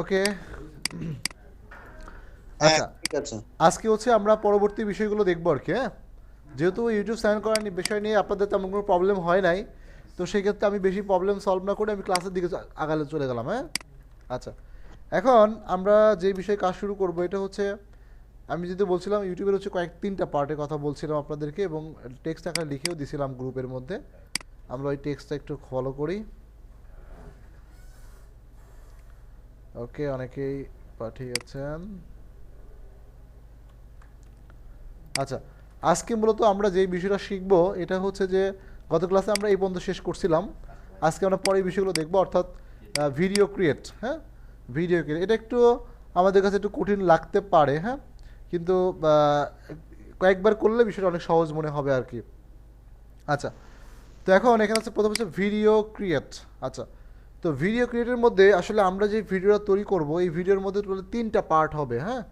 ওকে। হ্যাঁ আচ্ছা, ঠিক আছে। আজকে হচ্ছে আমরা পরবর্তী বিষয়গুলো দেখবো আর কি, হ্যাঁ। যেহেতু ইউটিউব চ্যানেল করার বিষয় নিয়ে আপনাদের তেমন কোনো প্রবলেম হয় নাই, তো সেই ক্ষেত্রে আমি বেশি প্রবলেম সলভ না করে আমি ক্লাসের দিকে আগালে চলে গেলাম, হ্যাঁ। আচ্ছা, এখন আমরা যে বিষয়ে কাজ শুরু করব এটা হচ্ছে, আমি যদি বলছিলাম ইউটিউবের হচ্ছে তিনটা পার্টের কথা বলছিলাম আপনাদেরকে, এবং টেক্সট আকারে লিখেও দিছিলাম গ্রুপের মধ্যে। আমরা ওই টেক্সটটা একটু ফলো করি। ওকে, অনেকেই পাঠিয়েছেন। আচ্ছা, আজকে মূলত আমরা যেই বিষয়টা শিখবো এটা হচ্ছে যে, গত ক্লাসে আমরা এই পর্যন্ত শেষ করছিলাম। আজকে আমরা পরের বিষয়গুলো দেখবো, অর্থাৎ ভিডিও ক্রিয়েট, হ্যাঁ। ভিডিও ক্রিয়েট এটা একটু আমাদের কাছে একটু কঠিন লাগতে পারে, হ্যাঁ। কিন্তু কয়েকবার করলে বিষয়টা অনেক সহজ মনে হবে আর কি। আচ্ছা, তো এখন এখানে হচ্ছে প্রথম হচ্ছে ভিডিও ক্রিয়েট। আচ্ছা, তো ভিডিও ক্রিয়েটের মধ্যে আসলে আমরা যে ভিডিওটা তৈরি করব এই ভিডিওর মধ্যে টোটাল তিনটা পার্ট হবে, হ্যাঁ।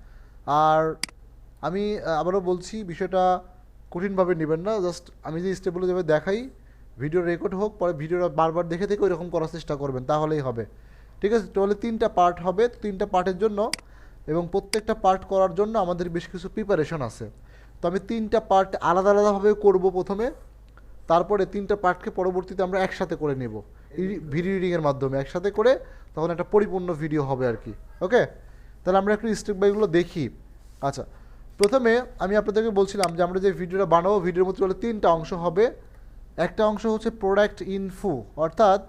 আর আমি আবারও বলছি, বিষয়টা কঠিনভাবে নেবেন না, জাস্ট আমি যে স্টেপগুলো যেভাবে দেখাই, ভিডিও রেকর্ড হোক, পরে ভিডিওটা বারবার দেখে দেখে ওইরকম করার চেষ্টা করবেন, তাহলেই হবে। ঠিক আছে, তাহলে তিনটা পার্ট হবে, তিনটা পার্টের জন্য এবং প্রত্যেকটা পার্ট করার জন্য আমাদের বেশ কিছু প্রিপারেশন আছে। তো আমি তিনটা পার্ট আলাদা আলাদাভাবে করব প্রথমে, তারপরে তিনটা পার্টকে পরবর্তীতে আমরা একসাথে করে নেব ভিডিও এডিংয়ের মাধ্যমে একসাথে করে, তখন একটা পরিপূর্ণ ভিডিও হবে আর কি। ওকে, তাহলে আমরা একটু স্টেপ বাইগুলো দেখি। আচ্ছা, প্রথমে আমি আপনাদেরকে বলছিলাম যে আমরা যে ভিডিওটা বানাবো, ভিডিওর মধ্যে হলে তিনটা অংশ হবে। একটা অংশ হচ্ছে প্রোডাক্ট ইনফো, অর্থাৎ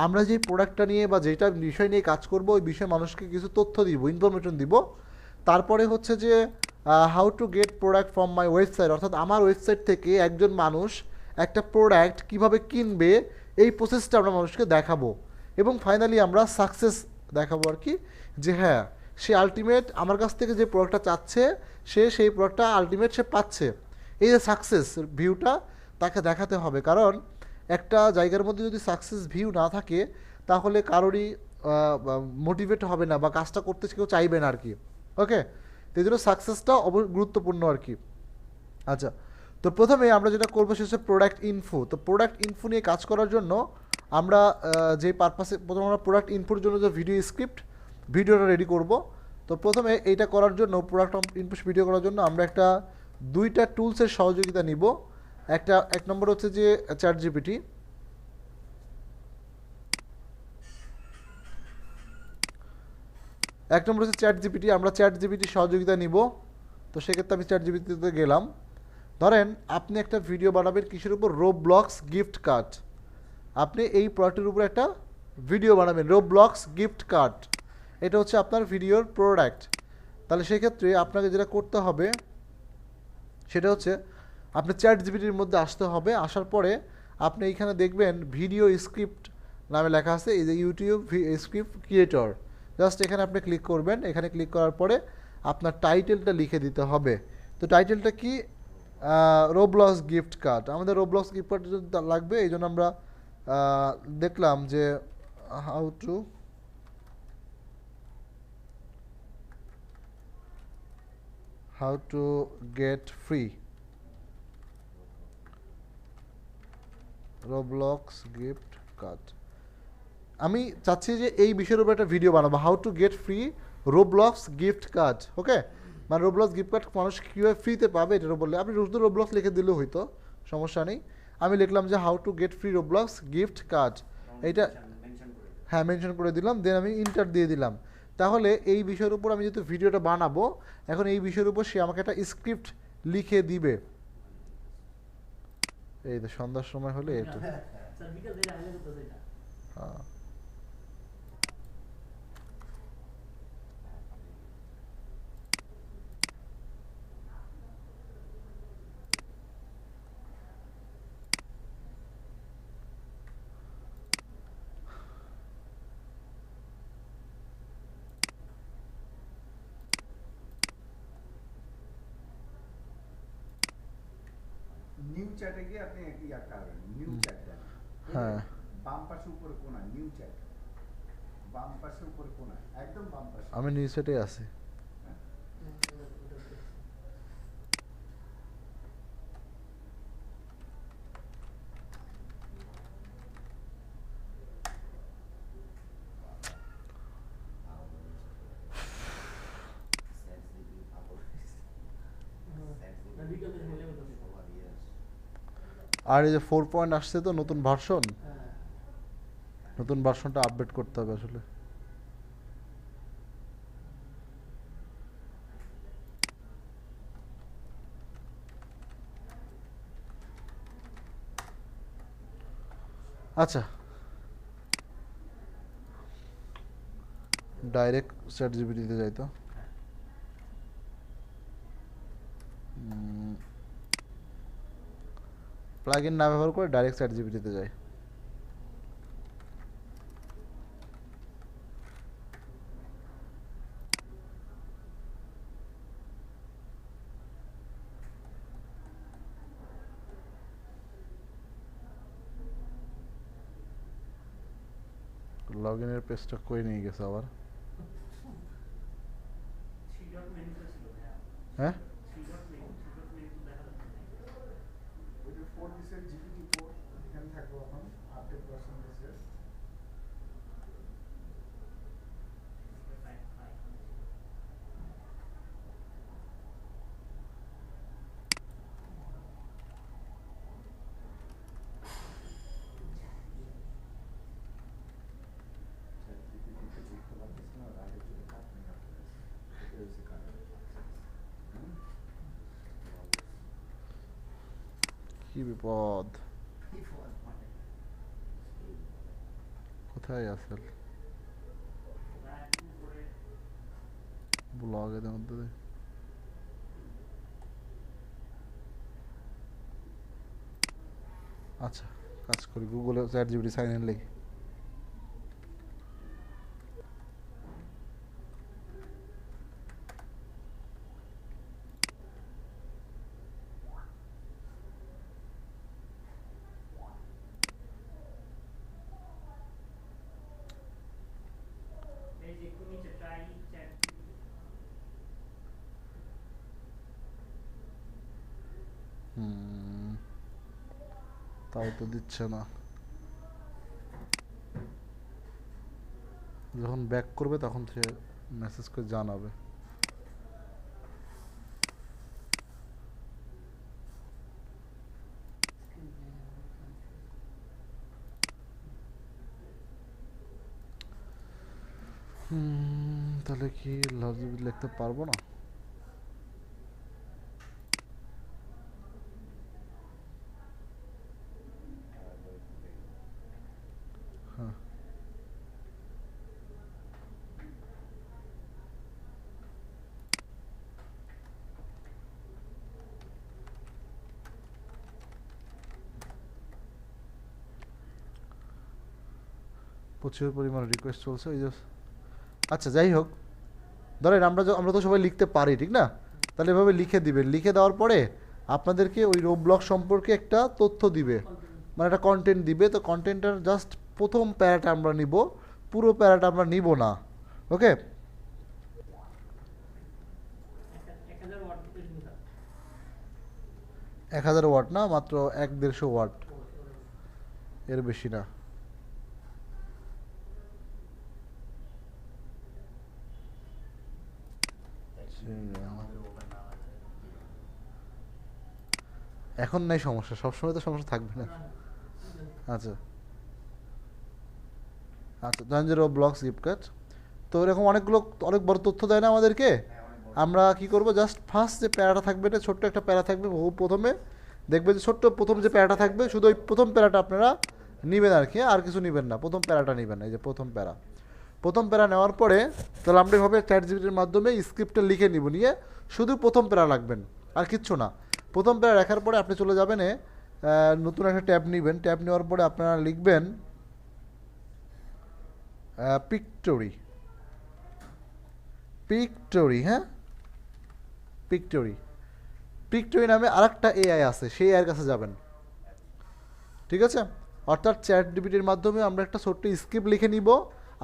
আমরা যে প্রোডাক্টটা নিয়ে বা যেটা বিষয় নিয়ে কাজ করব ওই বিষয়ে মানুষকে কিছু তথ্য দিব, ইনফরমেশন দিব। তারপরে হচ্ছে যে how to gate product from my website, অর্থাৎ আমার ওয়েবসাইট থেকে একজন মানুষ একটা প্রোডাক্ট কিভাবে কিনবে এই প্রসেসটা আমরা মানুষকে দেখাবো। এবং ফাইনালি আমরা সাকসেস দেখাবো আর কি, যে হ্যাঁ, সে আলটিমেট আমার কাছ থেকে যে প্রোডাক্টটা চাচ্ছে সে সেই প্রোডাক্টটা আলটিমেট সে পাচ্ছে। এই যে সাকসেস ভিউটা তাকে দেখাতে হবে, কারণ একটা জায়গার মধ্যে যদি সাকসেস ভিউ না থাকে তাহলে কারোরই মোটিভেট হবে না বা কাজটা করতে কেউ চাইবে না আর কি। ওকে, তো এই জন্য সাকসেসটা গুরুত্বপূর্ণ আর কি। আচ্ছা, তো প্রথমে আমরা যেটা করবো সেটা হচ্ছে প্রোডাক্ট ইনফো। তো প্রোডাক্ট ইনফো নিয়ে কাজ করার জন্য আমরা যে পারপাসে প্রথমে আমরা প্রোডাক্ট ইনফোর জন্য যে ভিডিও স্ক্রিপ্ট ভিডিওটা রেডি করব। তো প্রথমে এইটা করার জন্য প্রোডাক্ট ইনফো ভিডিও করার জন্য আমরা একটা দুইটা টুলসের সহযোগিতা নিব। এক নম্বর হচ্ছে যে চ্যাট জিপিটি, এক নম্বর হচ্ছে চ্যাট জিপিটি, আমরা চ্যাট জিপিটির সহযোগিতা নিব। তো সেক্ষেত্রে আমি চ্যাট জিপিটিতে গেলাম। ধরেন আপনি একটা ভিডিও বানাবেন কিসের উপর, রোবলক্স গিফট কার্ড। আপনি এই প্রোডাক্টের উপর একটা ভিডিও বানাবেন, রোবলক্স গিফট কার্ড, এটা হচ্ছে আপনার ভিডিওর প্রোডাক্ট। তাহলে সেক্ষেত্রে আপনাকে যেটা করতে হবে সেটা হচ্ছে আপনি চ্যাট জিপিটির মধ্যে আসতে হবে। আসার পরে আপনি এইখানে দেখবেন ভিডিও স্ক্রিপ্ট নামে লেখা আছে, এই যে ইউটিউব স্ক্রিপ্ট ক্রিয়েটর। জাস্ট এখানে আপনি ক্লিক করবেন, এখানে ক্লিক করার পরে আপনার টাইটেলটা লিখে দিতে হবে। তো টাইটেলটা কি, রোবলক্স গিফট কার্ড। আমাদের রোবলক্স গিফট কার্ড লাগবে, এই জন্য আমরা দেখলাম যে how to get free Roblox gift card. আমি চাচ্ছি যে এই বিষয়ের উপর একটা ভিডিও বানাবো, how to get free Roblox gift card. Okay, মানে রোবলক্স গিফট কার্ড মানুষ কীভাবে ফ্রিতে পাবে এটার বললে, আপনি শুধু রোবলক্স লিখে দিলেও হইতো, সমস্যা নেই। আমি লিখলাম যে how to get free Roblox gift card, এইটা হ্যাঁ মেনশন করে দিলাম, দেন আমি ইন্টার দিয়ে দিলাম। তাহলে এই বিষয়ের উপর আমি যেহেতু ভিডিওটা বানাবো, এখন এই বিষয়ের উপর সে আমাকে একটা স্ক্রিপ্ট লিখে দিবে। এই তো সন্ধ্যার সময় হলে একটু হ্যাঁ। নিউ চ্যাটে গিয়ে আপনি একই একটা পাবেন, নিউ চ্যাট দেন, হ্যাঁ, বাম পাশে উপরে কোণা নিউ চ্যাট, বাম পাশে উপরে কোণা, একদম বাম পাশে। আমি নিউজ সেটে আছি। হ্যাঁ? আর এই যে 4 আসছে তো নতুন ভার্সন, হ্যাঁ। নতুন ভার্সনটা আপডেট করতে হবে আসলে। আচ্ছা, ডাইরেক্ট চ্যাট জিপিটিতে যাই তো। প্লাগ ইন না ব্যবহার করে ডাইরেক্ট চ্যাট জিপিটিতে যাই। লগ ইনের পেজটা কই নিয়ে গেছে আবার? হ্যাঁ, ওই যে 4 দিছে জিপিটি 4 এখানে থাকবো এখন আপডেট ভার্সন দিছে। জিপিটিতে দেখতে পাচ্ছিস না আগে চলে কাটনি কাটনি এটা হচ্ছে কারণ। কি বিপদ, কোথায় আছে ব্লগের মধ্যে? আচ্ছা, কাজ করি, গুগলে চ্যাট জিপিটি সাইন ইন লিখি। তাও তো দিচ্ছে না। যখন ব্যাক করবে তখন সে মেসেজ করে জানাবে। তাহলে কি লিখতে পারবো না? হ্যাঁ, প্রচুর পরিমাণে রিকোয়েস্ট চলছে ওই যে। আচ্ছা, যাই হোক, ধরেন আমরা তো সবাই লিখতে পারি, ঠিক না? তাহলে এভাবে লিখে দিবেন, লিখে দেওয়ার পরে আপনাদেরকে ওই রোবব্লক সম্পর্কে একটা তথ্য দিবে, মানে একটা কন্টেন্ট দিবে। তো কন্টেন্টটার জাস্ট প্রথম প্যারাটা আমরা নিব, পুরো প্যারাটা আমরা নিব না। ওকে, 1000 ওয়াট না, মাত্র 1-150 ওয়াট, এর বেশি না। এখন নাই সমস্যা, সবসময় তো সমস্যা থাকবে না। আচ্ছা আচ্ছা, জাঞ্জিরো ব্লগস গিফট। তো এরকম অনেক বড় তথ্য দেয় না আমাদেরকে। আমরা কি করব, জাস্ট ফার্স্ট যে প্যারাটা থাকবে, এটা ছোট্ট একটা প্যারা থাকবে, প্রথমে দেখবে যে ছোট্ট প্রথম যে প্যারাটা থাকবে, শুধু ওই প্রথম প্যারাটা আপনারা নেবেন আর কি, আর কিছু নেবেন না, প্রথম প্যারাটা নেবেন। এই যে প্রথম প্যারা, প্রথম প্যারা নেওয়ার পরে তাহলে আমরা এভাবে চ্যাট জিপিটির মাধ্যমে স্ক্রিপ্টটা লিখে নিব, নিয়ে শুধু প্রথম প্যারা লাগবেন, আর কিচ্ছু না। প্রথম প্যারা রাখার পরে আপনি চলে যাবেন, নতুন একটা ট্যাব নেবেন, ট্যাব নেওয়ার পরে আপনারা লিখবেন পিকটোরি, পিকটোরি, হ্যাঁ, পিকটোরি, পিকটোরি নামে আরেকটা এআই আছে, সেই এআইয়ের কাছে যাবেন, ঠিক আছে? অর্থাৎ চ্যাট জিপিটির মাধ্যমে আমরা একটা ছোট্ট স্ক্রিপ্ট লিখে নিব,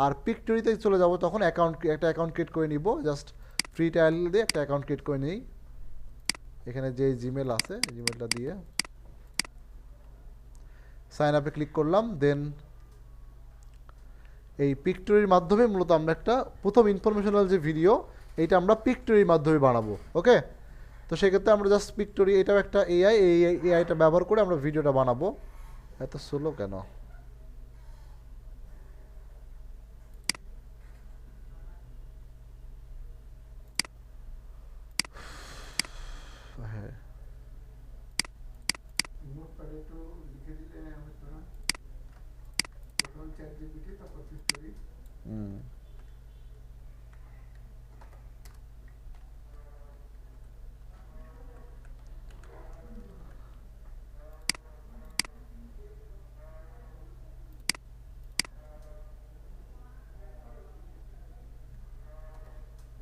আর পিকটোরিতে চলে যাব, তখন একটা অ্যাকাউন্ট ক্রিয়েট করে নিব, জাস্ট ফ্রি ট্রায়াল দিয়ে একটা অ্যাকাউন্ট ক্রিয়েট করে নিই। এখানে যে জিমেল আছে জিমেলটা দিয়ে সাইন আপে ক্লিক করলাম, দেন এই পিকটোরির মাধ্যমে মূলত আমরা একটা প্রথম ইনফরমেশনাল যে ভিডিও, এইটা আমরা পিকটোরির মাধ্যমে বানাবো। ওকে, তো সেক্ষেত্রে আমরা জাস্ট পিক্টোরি, এটাও একটা এআই, এই এআইটা ব্যবহার করে আমরা ভিডিওটা বানাবো। এত স্লো কেন? হ্যাঁ, নোটপ্যাডে একটু লিখে দিলে হতো না? প্রথম চ্যাট জিপিটি, তারপর পিক্টোরি। হুম।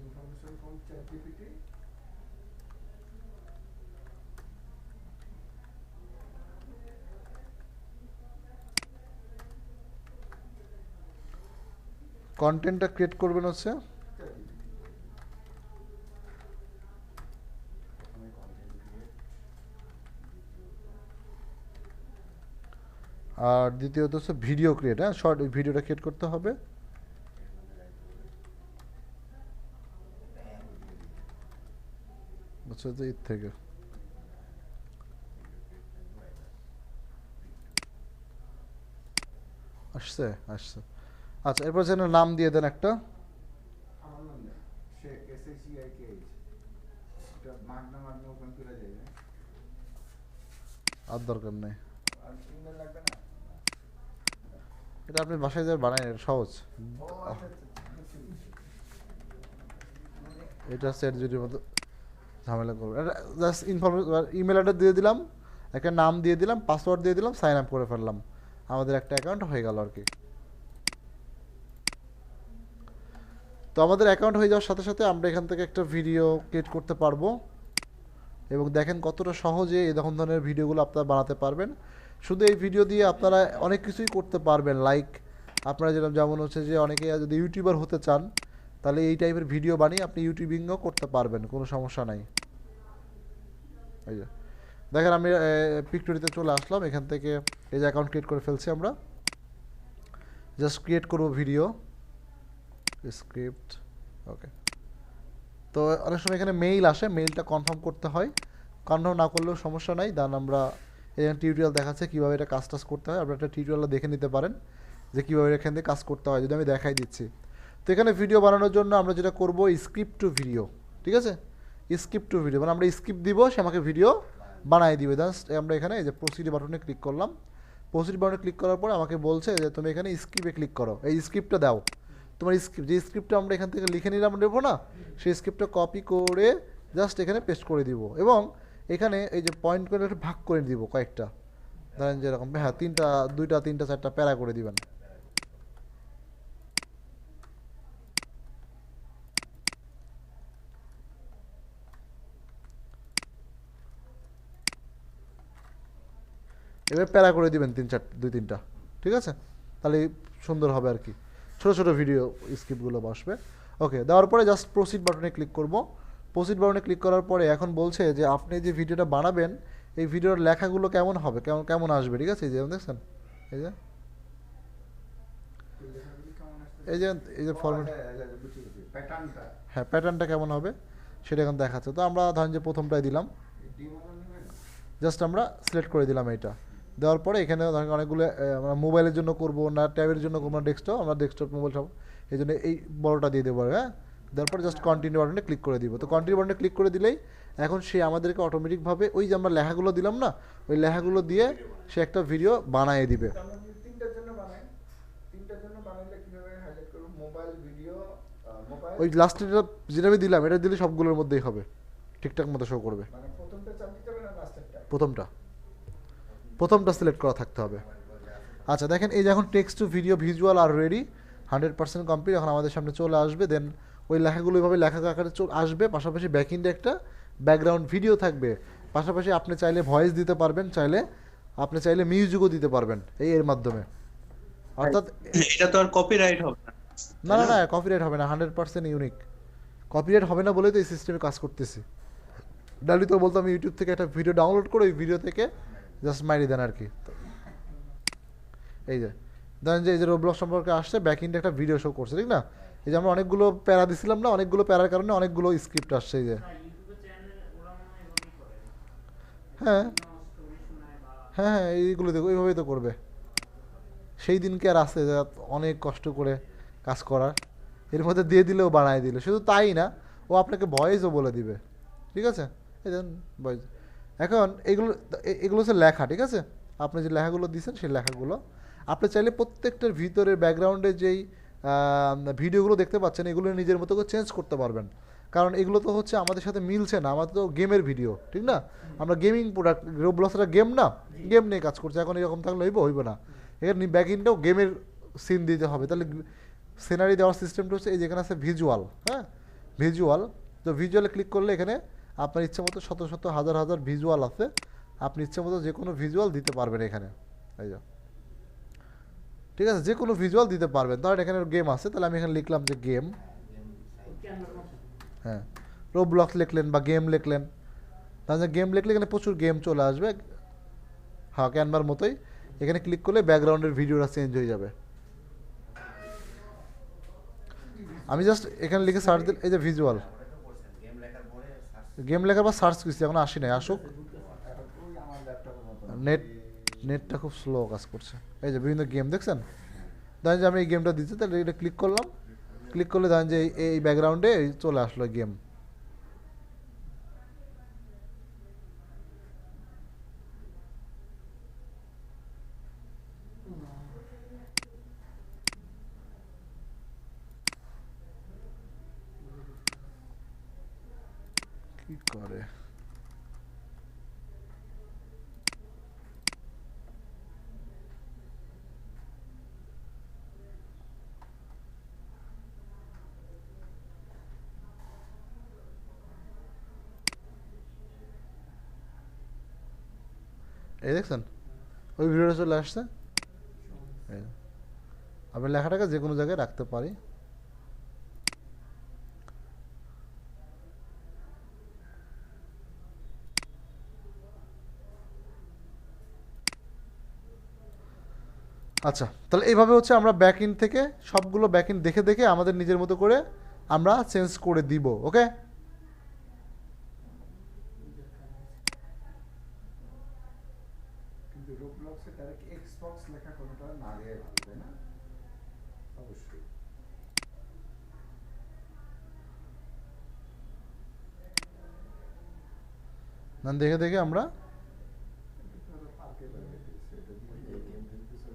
Information from ChatGPT. কন্টেন্টটা ক্রিয়েট করবেন হচ্ছে, চ্যাট জিপিটি প্রথমে কন্টেন্ট ক্রিয়েট, আর দ্বিতীয়ত হচ্ছে ভিডিও ক্রিয়েট। হ্যাঁ, শর্ট ভিডিওটা ক্রিয়েট করতে হবে। আচ্ছা, তো এর থেকে আসছে আসছে। আচ্ছা, এরপর যেন নাম দিয়ে দেন একটা। আমার নাম নেই, শেখ, SHEIKH। এটা মাগনা মাগনা ওপেন করে যায় না? আর দরকার নেই, আর ইমেল লাগবে না? এটা আপনি বাসায় যাবে বানায়, এটা সহজ। ও আচ্ছা আচ্ছা, এটা সেট জিটির মতো ঝামেলা করবে। এটা জাস্ট ইনফরমেশন, ইমেল অ্যাড্রেস দিয়ে দিলাম, একটা নাম দিয়ে দিলাম, পাসওয়ার্ড দিয়ে দিলাম, সাইন আপ করে ফেললাম, আমাদের একটা অ্যাকাউন্ট হয়ে গেল আর কি। তো আমাদের অ্যাকাউন্ট হয়ে যাওয়ার সাথে সাথে আমরা এখান থেকে একটা ভিডিও ক্রিয়েট করতে পারবো, এবং দেখেন কতটা সহজে এই রকম ধরনের ভিডিওগুলো আপনারা বানাতে পারবেন। শুধু এই ভিডিও দিয়ে আপনারা অনেক কিছুই করতে পারবেন, লাইক আপনারা যেমন হচ্ছে যে অনেকে যদি ইউটিউবার হতে চান, তাহলে এই টাইপের ভিডিও বানিয়ে আপনি ইউটিউবিংও করতে পারবেন, কোনো সমস্যা নাই। এই যে দেখেন, আমি পিক্টোরিতে চলে আসলাম, এখান থেকে এই যে অ্যাকাউন্ট ক্রিয়েট করে ফেলছি। আমরা জাস্ট ক্রিয়েট করব ভিডিও স্ক্রিপ্ট। ওকে, তো অনেক সময় এখানে মেইল আসে, মেইলটা কনফার্ম করতে হয়, কনফার্ম না করলেও সমস্যা নাই। দেন আমরা এখানে টিউটোরিয়াল দেখাচ্ছে কীভাবে এটা কাজ টাজ করতে হয়, আপনারা একটা টিউটোরিয়াল দেখে নিতে পারেন যে কীভাবে এখান থেকে কাজ করতে হয়, যদি আমি দেখাই দিচ্ছি। তো এখানে ভিডিও বানানোর জন্য আমরা যেটা করব, স্ক্রিপ্ট টু ভিডিও, ঠিক আছে? স্ক্রিপ্ট টু ভিডিও মানে আমরা স্ক্রিপ্ট দিব, সে আমাকে ভিডিও বানিয়ে দিবে। জাস্ট আমরা এখানে এই যে প্রসিড বাটনে ক্লিক করলাম, প্রসিড বাটনে ক্লিক করার পর আমাকে বলছে যে তুমি এখানে স্ক্রিপ্টে ক্লিক করো, এই স্ক্রিপ্টটা দাও। তোমার স্ক্রিপ্ট, যে স্ক্রিপ্টটা আমরা এখান থেকে লিখে নিলাম নেবো না, সেই স্ক্রিপ্টটা কপি করে জাস্ট এখানে পেস্ট করে দিব, এবং এখানে এই যে পয়েন্ট করে একটু ভাগ করে দিব কয়েকটা, ধরেন যেরকম, হ্যাঁ, দুইটা তিনটা চারটা প্যারা করে দিবেন। এবার প্যারা করে দিবেন দুই তিনটা, ঠিক আছে? তাহলে সুন্দর হবে আর কি, ছোটো ছোটো ভিডিও স্ক্রিপ্টগুলো বসবে। ওকে, দেওয়ার পরে জাস্ট প্রসিড বাটনে ক্লিক করব। প্রসিড বাটনে ক্লিক করার পরে এখন বলছে যে আপনি যে ভিডিওটা বানাবেন, এই ভিডিওর লেখাগুলো কেমন হবে, কেমন কেমন আসবে, ঠিক আছে? এই যে দেখছেন, এই যে এই যে এই যে ফরম্যাট, প্যাটার্নটা হ্যাঁ, প্যাটার্নটা কেমন হবে সেটা এখন দেখাচ্ছে। তো আমরা ধরেন যে প্রথমটাই দিলাম, জাস্ট আমরা সিলেক্ট করে দিলাম এইটা। দেওয়ার পরে এখানে ধরেন অনেকগুলো আমরা মোবাইলের জন্য করব না ট্যাবের জন্য করবো না ডেস্কটপ, আমরা ডেস্কটপ মোবাইল সব, এই জন্য এই বড়টা দিয়ে দেবো। হ্যাঁ, দেওয়ার পরে জাস্ট কন্টিনিউ বাটনে ক্লিক করে দিব। তো কন্টিনিউ বাটনে ক্লিক করে দিলেই এখন সে আমাদেরকে অটোমেটিকভাবে ওই যে আমরা লেখাগুলো দিলাম না, ওই লেখাগুলো দিয়ে সে একটা ভিডিও বানিয়ে দিবে। তিনটার জন্য বানাই, তিনটার জন্য বানাইলে কিভাবে হাইলাইট করব? মোবাইল, ভিডিও, মোবাইল, ওই লাস্টে যেটা আমি দিলাম, এটা দিলে সবগুলোর মধ্যেই হবে, ঠিকঠাক মতো শো করবে। মানে প্রথমটা চাপ দিতে হবে না লাস্টেরটা? প্রথমটা সিলেক্ট করা থাকতে হবে। আচ্ছা, দেখেন এই যে এখন টেক্সট টু ভিডিও ভিজুয়াল আর রেডি, 100% কমপ্লিট, এখন আমাদের সামনে চলে আসবে। দেন ওই লেখাগুলো এইভাবে লেখা আকারে আসবে, পাশাপাশি ব্যাকএন্ডে একটা ব্যাকগ্রাউন্ড ভিডিও থাকবে, পাশাপাশি আপনি চাইলে ভয়েস দিতে পারবেন, আপনি চাইলে মিউজিকও দিতে পারবেন এর মাধ্যমে। অর্থাৎ এটা তো আর কপিরাইট হবে না। না না না, কপিরাইট হবে না, 100% ইউনিক। কপিরাইট হবে না বলেই তো এই সিস্টেমে কাজ করতেছি। ডালি তো বলতো আমি ইউটিউব থেকে একটা ভিডিও ডাউনলোড করে ওই ভিডিও থেকে জাস্ট মাইরি দেন আর কি। এই যে ধরেন যে এই যে রোবলক্স সম্পর্কে আসছে, ব্যাকএন্ডে একটা ভিডিও শো করছে, ঠিক না? এই যে আমরা অনেকগুলো প্যারা দিছিলাম না, অনেকগুলো প্যারার কারণে অনেকগুলো স্ক্রিপ্ট আসছে। এই যে হ্যাঁ হ্যাঁ হ্যাঁ এইগুলো দেখো এইভাবেই তো করবে। সেই দিনকে আর আসছে যে অনেক কষ্ট করে কাজ করার, এর মধ্যে দিয়ে দিলেও বানায় দিল। শুধু তাই না, ও আপনাকে ভয়েসও বলে দিবে, ঠিক আছে? এই দেন ভয়েস। এখন এগুলো হচ্ছে লেখা, ঠিক আছে? আপনি যে লেখাগুলো দিয়েছেন সেই লেখাগুলো আপনি চাইলে প্রত্যেকটার ভিতরে ব্যাকগ্রাউন্ডে যেই ভিডিওগুলো দেখতে পাচ্ছেন এগুলো নিজের মতো করে চেঞ্জ করতে পারবেন। কারণ এগুলো তো হচ্ছে আমাদের সাথে মিলছে না, আমাদের তো গেমের ভিডিও, ঠিক না? আমরা গেমিং প্রোডাক্ট, রোবলক্সটা গেম না, গেম নিয়ে কাজ করছে। এখন এরকম থাকলে হইব না, এখানে ব্যাকইনটাও গেমের সিন দিতে হবে। তাহলে সিনারি দেওয়ার সিস্টেমটা হচ্ছে এই যেখানে আছে ভিজুয়াল, হ্যাঁ ভিজুয়াল। তো ভিজুয়ালে ক্লিক করলে এখানে আপনার ইচ্ছা মতো শত শত হাজার হাজার ভিজুয়াল আছে, আপনি ইচ্ছা মতো যে কোনো ভিজুয়াল দিতে পারবেন এখানে। এই যে ঠিক আছে, যে কোনো ভিজুয়াল দিতে পারবেন। ধরেন এখানে গেম আছে, তাহলে আমি এখানে লিখলাম যে গেম, হ্যাঁ রোবলক্স লিখলেন বা গেম লিখলেন, তাহলে গেম লিখলে এখানে প্রচুর গেম চলে আসবে, হ্যাঁ ক্যানভার মতোই। এখানে ক্লিক করলে ব্যাকগ্রাউন্ডের ভিডিওটা চেঞ্জ হয়ে যাবে। আমি জাস্ট এখানে লিখে সার্চ দিল, এই যে ভিজুয়াল গেম লেখার পর সার্চ করছি, এখন আসি নাই, আসুক। ওই আমার ল্যাপটপের মতো নেটটা খুব স্লো কাজ করছে। এই যে বিভিন্ন গেম দেখছেন, ধরেন যে আমি এই গেমটা দিচ্ছি, তাহলে এটা ক্লিক করলাম, ক্লিক করলে ধরেন যে এই ব্যাকগ্রাউন্ডে চলে আসলো গেম। কি করে এই দেখছেন, ওই ভিডিওটা চলে আসছে। এই, আমি লেখাটাকে যে কোনো জায়গায় রাখতে পারি। আচ্ছা, তাহলে এইভাবে হচ্ছে আমরা ব্যাক ইন থেকে সবগুলো ব্যাক ইন দেখে দেখে আমাদের নিজের মতো করে আমরা চেঞ্জ করে দিব। ওকে, কিন্তু রোবলক্সে ডাইরেক্ট এক্সবক্স লেখা কোনোটা না দিয়ে ভালো, তাই না? অবশ্যই না দেখে দেখে আমরা পার্কে বাইরে দিয়েছে, এটা দিয়ে গেম খেলতেছে।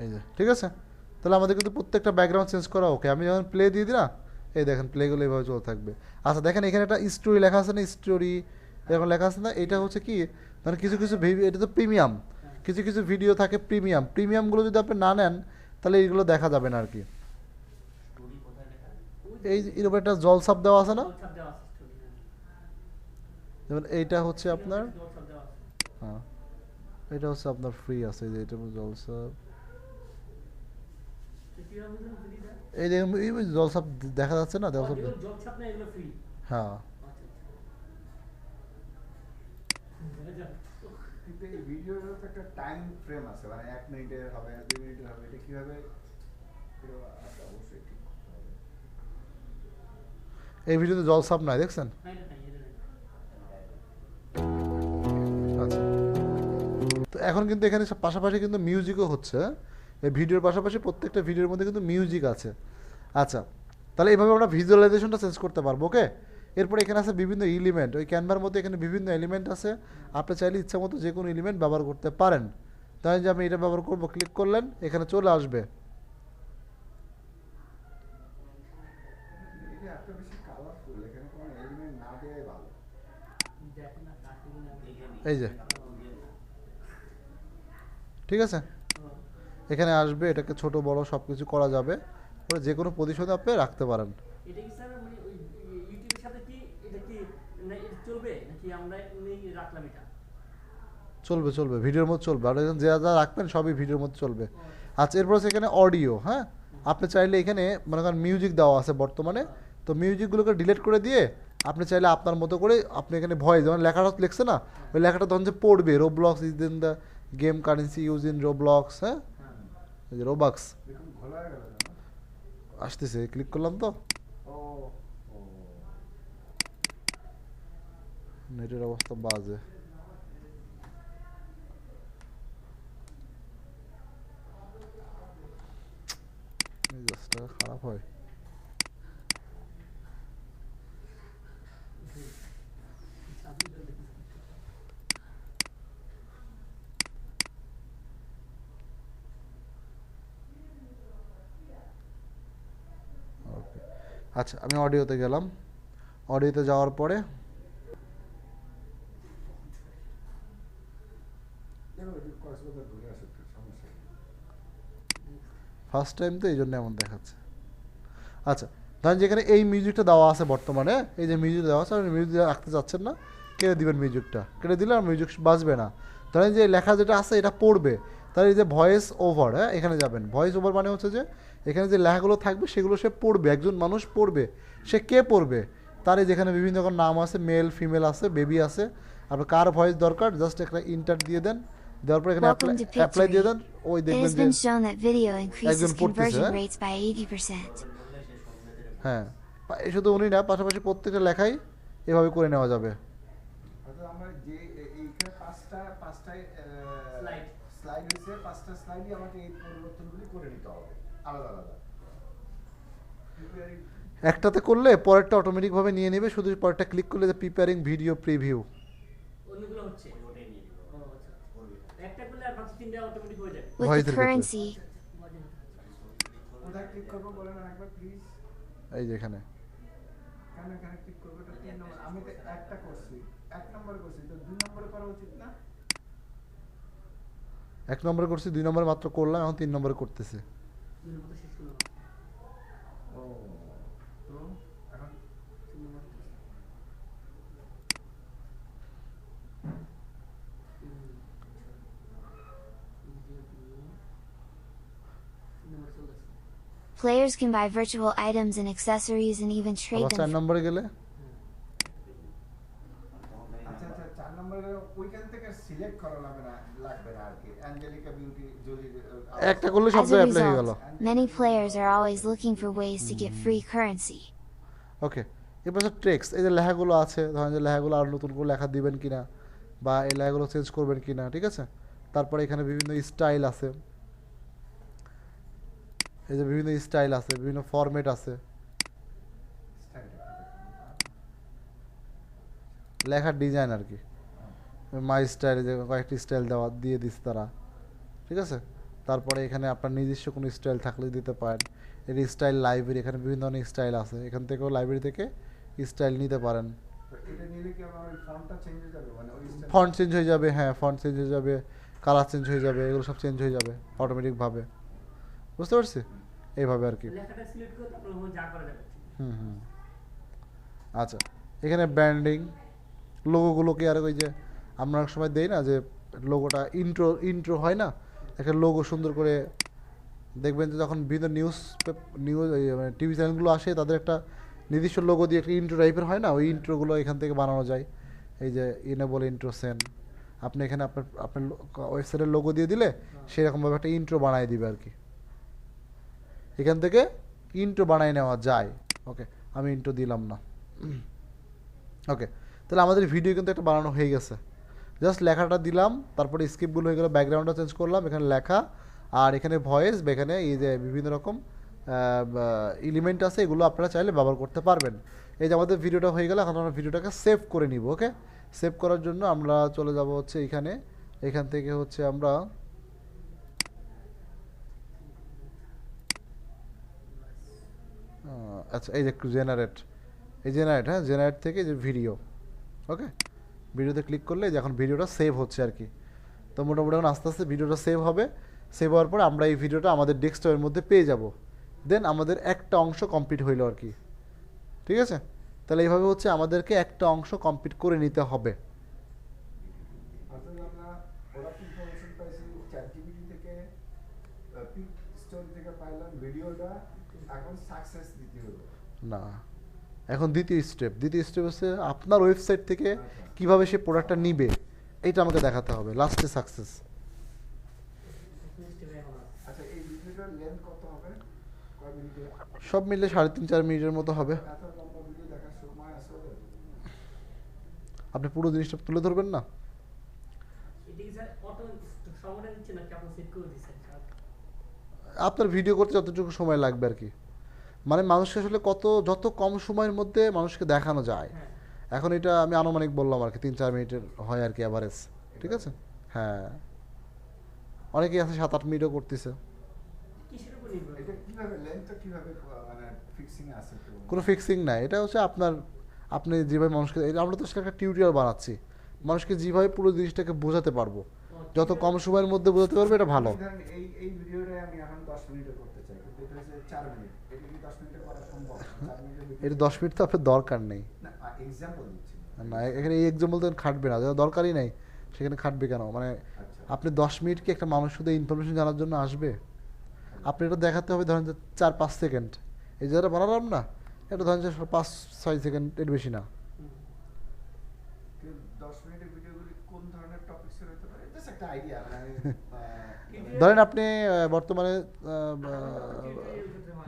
এই যে ঠিক আছে, তাহলে আমাদের কিন্তু প্রত্যেকটা ব্যাকগ্রাউন্ড চেঞ্জ করা ওকে। আমি যখন প্লে দিয়ে দিই না, এই দেখেন প্লেগুলো এইভাবে চলতে থাকবে। আচ্ছা দেখেন এখানে একটা স্টোরি লেখা আছে না, স্টোরি এরকম লেখা আছে না, এটা হচ্ছে কি মানে কিছু কিছু এটা তো প্রিমিয়াম, কিছু কিছু ভিডিও থাকে প্রিমিয়াম, প্রিমিয়ামগুলো যদি আপনি না নেন তাহলে এইগুলো দেখা যাবে না আর কি। এই এরকম একটা জলসাপ দেওয়া আছে না, যেমন এইটা হচ্ছে আপনার, হ্যাঁ এটা হচ্ছে আপনার ফ্রি আছে, এই যে এটা জলসাপ, এই যে এই জলসাপ দেখা যাচ্ছে না, জলসাপ, হ্যাঁ কিন্তু এই ভিডিওর তো একটা টাইম ফ্রেম আছে, মানে 1 মিনিটের হবে, 2 মিনিটের হবে, এটা কিভাবে পুরো আচ্ছা অবশ্যই ঠিক করতে হবে। এই ভিডিওতে জলসাপ নাই দেখছেন। আচ্ছা, তো এখন কিন্তু এখানে পাশাপাশি কিন্তু মিউজিকও হচ্ছে, এই ভিডিওর পাশাপাশি প্রত্যেকটা ভিডিওর মধ্যে কিন্তু মিউজিক আছে। আচ্ছা, তাহলে এইভাবে আমরা ভিজুয়ালাইজেশনটা চেঞ্জ করতে পারবো। ওকে, এরপরে এখানে আছে বিভিন্ন এলিমেন্ট, ওই ক্যানভার মধ্যে এখানে বিভিন্ন এলিমেন্ট আছে, আপনি চাইলে ইচ্ছা মতো যে কোনো এলিমেন্ট ব্যবহার করতে পারেন। তাই যে আমি এটা ব্যবহার করবো, ক্লিক করলেন, এখানে চলে আসবে। এটা এত বেশি কালারফুল, এখানে কোনো এলিমেন্ট না দেওয়াই ভালো। এই যে ঠিক আছে, এখানে আসবে, এটাকে ছোট বড় সব কিছু করা যাবে, ওরা যে কোনো পজিশনে আপনি রাখতে পারেন। এটা কি স্যার মানে ওই ইউটিউবের সাথে কি এটা কি না এটা চলবে নাকি আমরা এমনি রাখলাম এটা? চলবে চলবে, ভিডিওর মধ্যে চলবে, আর যা যা রাখবেন সবই ভিডিওর মধ্যে চলবে। আচ্ছা, এরপর আছে এখানে অডিও, হ্যাঁ আপনি চাইলে এখানে মনে করেন মিউজিক দেওয়া আছে বর্তমানে, তো মিউজিকগুলোকে ডিলিট করে দিয়ে আপনি চাইলে আপনার মতো করে আপনি এখানে ভয়েস, যেমন লেখাটা লিখছে না, ওই লেখাটা তখন যে পড়বে, Roblox is in the game currency use in Roblox, হ্যাঁ এই যে রোবাক্স দেখুন খোলা হয়ে গেল কেন? আসতেছে, ক্লিক করলাম তো, ও ও নেটের অবস্থা বাজে। মেজাজটা খারাপ হয়। ওকে, আচ্ছা আমি অডিওতে গেলাম। অডিওতে যাওয়ার পরে কেন ওই কক্সবাজার ঘুরে আসে একটু সমস্যা নেই। ফার্স্ট টাইম তো এই জন্য এমন দেখাচ্ছে। আচ্ছা ধরেন যেখানে এই মিউজিকটা দেওয়া আছে বর্তমানে, এই যে মিউজিক দেওয়া আছে, আপনি মিউজিক রাখতে চাচ্ছেন না, কেটে দিবেন মিউজিকটা, কেটে দিলে আর মিউজিক বাজবে না। ধরেন যে লেখা যেটা আছে এটা পড়বে, তাহলে এই যে ভয়েস ওভার, হ্যাঁ এখানে যাবেন। ভয়েস ওভার মানে হচ্ছে যে এখানে যে লেখাগুলো থাকবে সেগুলো সে পড়বে, একজন মানুষ পড়বে। সে কে পড়বে? তার এই যেখানে বিভিন্ন রকম নাম আছে, মেল ফিমেল আছে, বেবি আছে, আপনার কার ভয়েস দরকার জাস্ট একটা ইন্টার দিয়ে দেন, দেওয়ার পর এখানে Welcome to অ্যাপ্লাই দিয়ে দেন। Pictory. ওই It দেখবেন has যে been shown that video increases একজন পড়তেছে, conversion হ্যাঁ? rates by 80%. হ্যাঁ, এই শুধু উনি না, পাশাপাশি প্রত্যেকটা লেখাই এভাবে করে নেওয়া যাবে। অর্থাৎ আমরা যে এইখানে পাঁচটায় Slide. স্লাইড হয়েছে, পাঁচটা স্লাইডই আমাকে এই পরিবর্তনগুলি করে নিতে হবে আলাদা আলাদা। একটাতে করলে পরেরটা অটোমেটিকভাবে নিয়ে নেবে, শুধু পরেরটা ক্লিক করলে যে প্রিপেয়ারিং ভিডিও প্রিভিউ। অন্যগুলো হচ্ছে ও আচ্ছা একটা করলে আর বাকি তিনটা অটোমেটিক হয়ে যায়। With Voice the recognition. currency, কোথায় ক্লিক করবো বলেন একবার প্লিজ। এই যে এখানে কেন এখানে ক্লিক করবো? এটা 3 নম্বর। আমি তো একটা করছি, 1 নম্বরে করছি, তো 2 নম্বরে করা উচিত না? 1 নম্বরে করছি, 2 নম্বরে মাত্র করলাম, এখন 3 নম্বরে করতেছে। দুই নম্বরটা শেষ করলাম। ও তো এখন তিন নম্বরটা চলতেছে। players can buy virtual items and accessories and even trade আবার 4 them. নম্বরে গেলে আচ্ছা 4 নম্বরে ওইখান থেকে সিলেক্ট করা লাগবে না আর কি। অ্যাঞ্জেলিকা বিউটি জলি একটা করলে সব As a জায়গায় অ্যাপ্লাই হয়ে গেল। result, many players are always looking for ways to get free currency. ওকে, এরপর টেক্সট, এই যে লেখাগুলো আছে, ধরেন যে লেখাগুলো আর নতুন করে লেখা দিবেন কিনা, বা এই লেখাগুলো চেঞ্জ করবেন কিনা, ঠিক আছে। তারপরে এখানে বিভিন্ন স্টাইল আছে, এই যে বিভিন্ন স্টাইল আছে, বিভিন্ন ফরম্যাট আছে, লেখার ডিজাইন আর কি। মাই স্টাইল, যে কয়েকটি স্টাইল দিয়ে দিচ্ছে তারা, ঠিক আছে। তারপরে এখানে আপনার নিজস্ব কোনো স্টাইল থাকলে দিতে পারেন। এর স্টাইল লাইব্রেরি, এখানে বিভিন্ন ধরনের স্টাইল আছে, এখান থেকেও লাইব্রেরি থেকে স্টাইল নিতে পারেন। এটা নিলে কি আমার ওই ফন্টটা চেঞ্জ হয়ে যাবে, মানে ওই স্টাইল? ফন্ট চেঞ্জ হয়ে যাবে, হ্যাঁ ফন্ট চেঞ্জ হয়ে যাবে, কালার চেঞ্জ হয়ে যাবে, এগুলো সব চেঞ্জ হয়ে যাবে অটোমেটিকভাবে। বুঝতে পারছি? এইভাবে আর কি। লেখাটা সিলেক্ট করে তারপর যা করা যাবে। হুম। আচ্ছা, এখানে ব্র্যান্ডিং, লোগোগুলোকে আর ওই যে আমরা অনেক সময় দেই না যে লোগোটা ইন্ট্রো হয় না, একটা লোগো সুন্দর করে দেখবেন যে যখন বিভিন্ন নিউজ মানে টিভি চ্যানেলগুলো আসে, তাদের একটা নির্দিষ্ট লোগো দিয়ে একটা ইন্ট্রো টাইপের হয় না, ওই ইন্ট্রোগুলো এখান থেকে বানানো যায়। এই যে ইনেবল ইন্ট্রো সেন, আপনি এখানে আপনার ওয়েবসাইটের লোগো দিয়ে দিলে সেরকমভাবে একটা ইন্ট্রো বানিয়ে দিবে আর কি। এখান থেকে ইন্ট্রো বানিয়ে নেওয়া যায়। ওকে, আমি ইন্ট্রো দিলাম না। ওকে, তাহলে আমাদের ভিডিও কিন্তু একটা বানানো হয়ে গেছে। জাস্ট লেখাটা দিলাম, তারপরে স্ক্রিপ্টগুলো হয়ে গেলো, ব্যাকগ্রাউন্ডটা চেঞ্জ করলাম, এখানে লেখা, আর এখানে ভয়েস, এখানে এই যে বিভিন্ন রকম এলিমেন্ট আছে, এগুলো আপনারা চাইলে ব্যবহার করতে পারবেন। এই যে আমাদের ভিডিওটা হয়ে গেল, এখন আমরা ভিডিওটাকে সেভ করে নিব। ওকে, সেভ করার জন্য আমরা চলে যাব হচ্ছে এখান থেকে হচ্ছে আমরা আচ্ছা এই যে জেনারেট, হ্যাঁ জেনারেট থেকে যে ভিডিও, ওকে ভিডিওতে ক্লিক করলে যে এখন ভিডিওটা সেভ হচ্ছে আর কি। তো মোটামুটি এখন আস্তে আস্তে ভিডিওটা সেভ হবে। সেভ হওয়ার পরে আমরা এই ভিডিওটা আমাদের ডেস্কটপের মধ্যে পেয়ে যাব। দেন আমাদের একটা অংশ কমপ্লিট হইল আর কি, ঠিক আছে। তাহলে এইভাবে হচ্ছে আমাদেরকে একটা অংশ কমপ্লিট করে নিতে হবে। অর্থাৎ আমরা ওরা ইনফরমেশন পাইছি চ্যাটজিপিটি থেকে, পিক স্টোরি থেকে পাইলাম ভিডিওটা, এখন সাকসেস দিতে হবে না, এখন দ্বিতীয় স্টেপ হচ্ছে আপনার ওয়েবসাইট থেকে কিভাবে সে প্রোডাক্টটা নিবে, এইটা আমাকে দেখাতে হবে লাস্টে সাকসেস। আচ্ছা এই বিজনেস সব মিলে 3.5-4 মিনিটের মতো হবে। এত লম্বা ভিডিও দেখার সময় আছে ওদের? আপনি পুরো জিনিসটা তুলে ধরবেন না? এটা কি স্যার অটো সময়টা দিচ্ছে নাকি আপনি সেট করে দিচ্ছেন স্যার? আপনার ভিডিও করতে যতটুকু সময় লাগবে আর কি, মানে মানুষকে আসলে যত কম সময়ের মধ্যে মানুষকে দেখানো যায়। হ্যাঁ এখন এটা আমি আনুমানিক বললাম আর কি, 3-4 মিনিটের হয় আর কি অ্যাভারেজ, ঠিক আছে? হ্যাঁ, অনেকেই আছে 7-8 মিনিটও করতেছে। কিসের উপর নির্ভর এটা কিভাবে লেন্থটা কিভাবে মানে ফিক্সিং আছে তো? কোনো ফিক্সিং নাই, এটা হচ্ছে আপনি যেভাবে মানুষকে, আমরা তো সেটা একটা টিউটোরিয়াল বানাচ্ছি, মানুষকে যেভাবে পুরো জিনিসটাকে বোঝাতে পারবো, যত কম সময়ের মধ্যে বোঝাতে পারবে এটা ভালো। ধরেন এই ভিডিওটা আমি এখন 10 মিনিটে করতে চাই, কিন্তু এটা হচ্ছে 4 মিনিট। এটা কি 10 মিনিটে করা সম্ভব? 4 মিনিটের ভিডিও? এটা 10 মিনিট তো আপনার দরকার নেই। না, এক্সাম্পল দিচ্ছি। না, এখানে এই এক্সাম্পল তো খাটবে না, যেটা দরকারই নেই সেখানে খাটবে কেন? মানে আচ্ছা। আপনি 10 মিনিট কি একটা মানুষ শুধু ইনফরমেশন জানার জন্য আসবে? আপনি এটা দেখাতে হবে ধরেন যে 4-5 সেকেন্ড, এই যেটা বানালাম না, এটা ধরেন যে 5-6 সেকেন্ড, এর বেশি না। কিন্তু 10 মিনিটের ভিডিওগুলি কোন ধরনের টপিকসের হতে পারে? জাস্ট একটা আইডিয়া মানে ধরেন আপনি বর্তমানে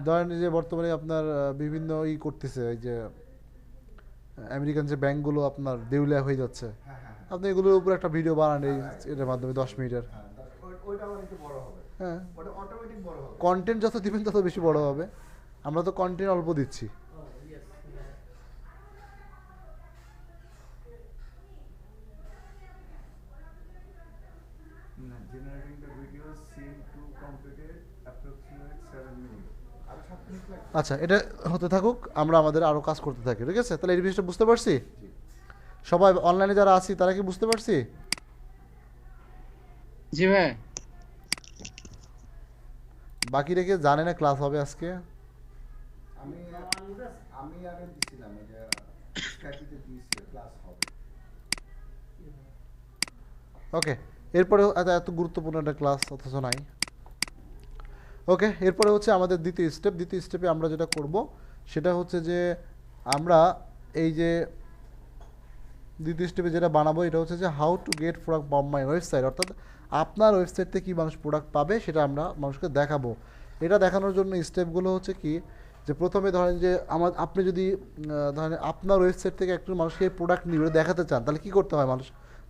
ধরেন যে বর্তমানে আপনার বিভিন্ন করতেছে, এই যে আমেরিকান যে ব্যাংকগুলো আপনার দেউলিয়া হয়ে যাচ্ছে, হ্যাঁ হ্যাঁ হ্যাঁ। আপনি এগুলোর উপর একটা ভিডিও বানান এটার মাধ্যমে 10 মিনিটের। হ্যাঁ, ওইটা আবার একটু বড় হবে। হ্যাঁ, ওটা অটোমেটিক বড় হবে। কন্টেন্ট যত দিবেন তত বেশি বড় হবে। আমরা তো কন্টেন্ট অল্প দিচ্ছি। ও ইয়েস না, generating the video scene to completed approximate 7 মিনিট। আর 7 মিনিট লাগবে। আচ্ছা, এটা হতে থাকুক, আমরা আমাদের আরও কাজ করতে থাকি, ঠিক আছে? তাহলে এই জিনিসটা বুঝতে পারছি, জি। সবাই অনলাইনে যারা আছি তারা কি বুঝতে পারছি? জি ভাই। বাকি রেখে জানে না ক্লাস হবে আজকে। আমি আমি আগে দিছিলাম এই যে স্ক্যাপিতে দিয়েছি ক্লাস হবে। ওকে, এরপরে এত গুরুত্বপূর্ণ একটা ক্লাস অথচ নাই। ওকে, এরপরে হচ্ছে আমাদের দ্বিতীয় স্টেপে আমরা যেটা করব সেটা হচ্ছে যে আমরা এই যে দ্বিতীয় স্টেপে যেটা বানাবো এটা হচ্ছে যে how to gate product from my website, অর্থাৎ আপনার ওয়েবসাইট থেকে কী মানুষ প্রোডাক্ট পাবে সেটা আমরা মানুষকে দেখাবো। এটা দেখানোর জন্য স্টেপগুলো হচ্ছে কি, যে প্রথমে ধরেন যে আপনি যদি ধরেন আপনার ওয়েবসাইট থেকে একটু মানুষকে প্রোডাক্ট নিবে দেখাতে চান, তাহলে কী করতে হয়?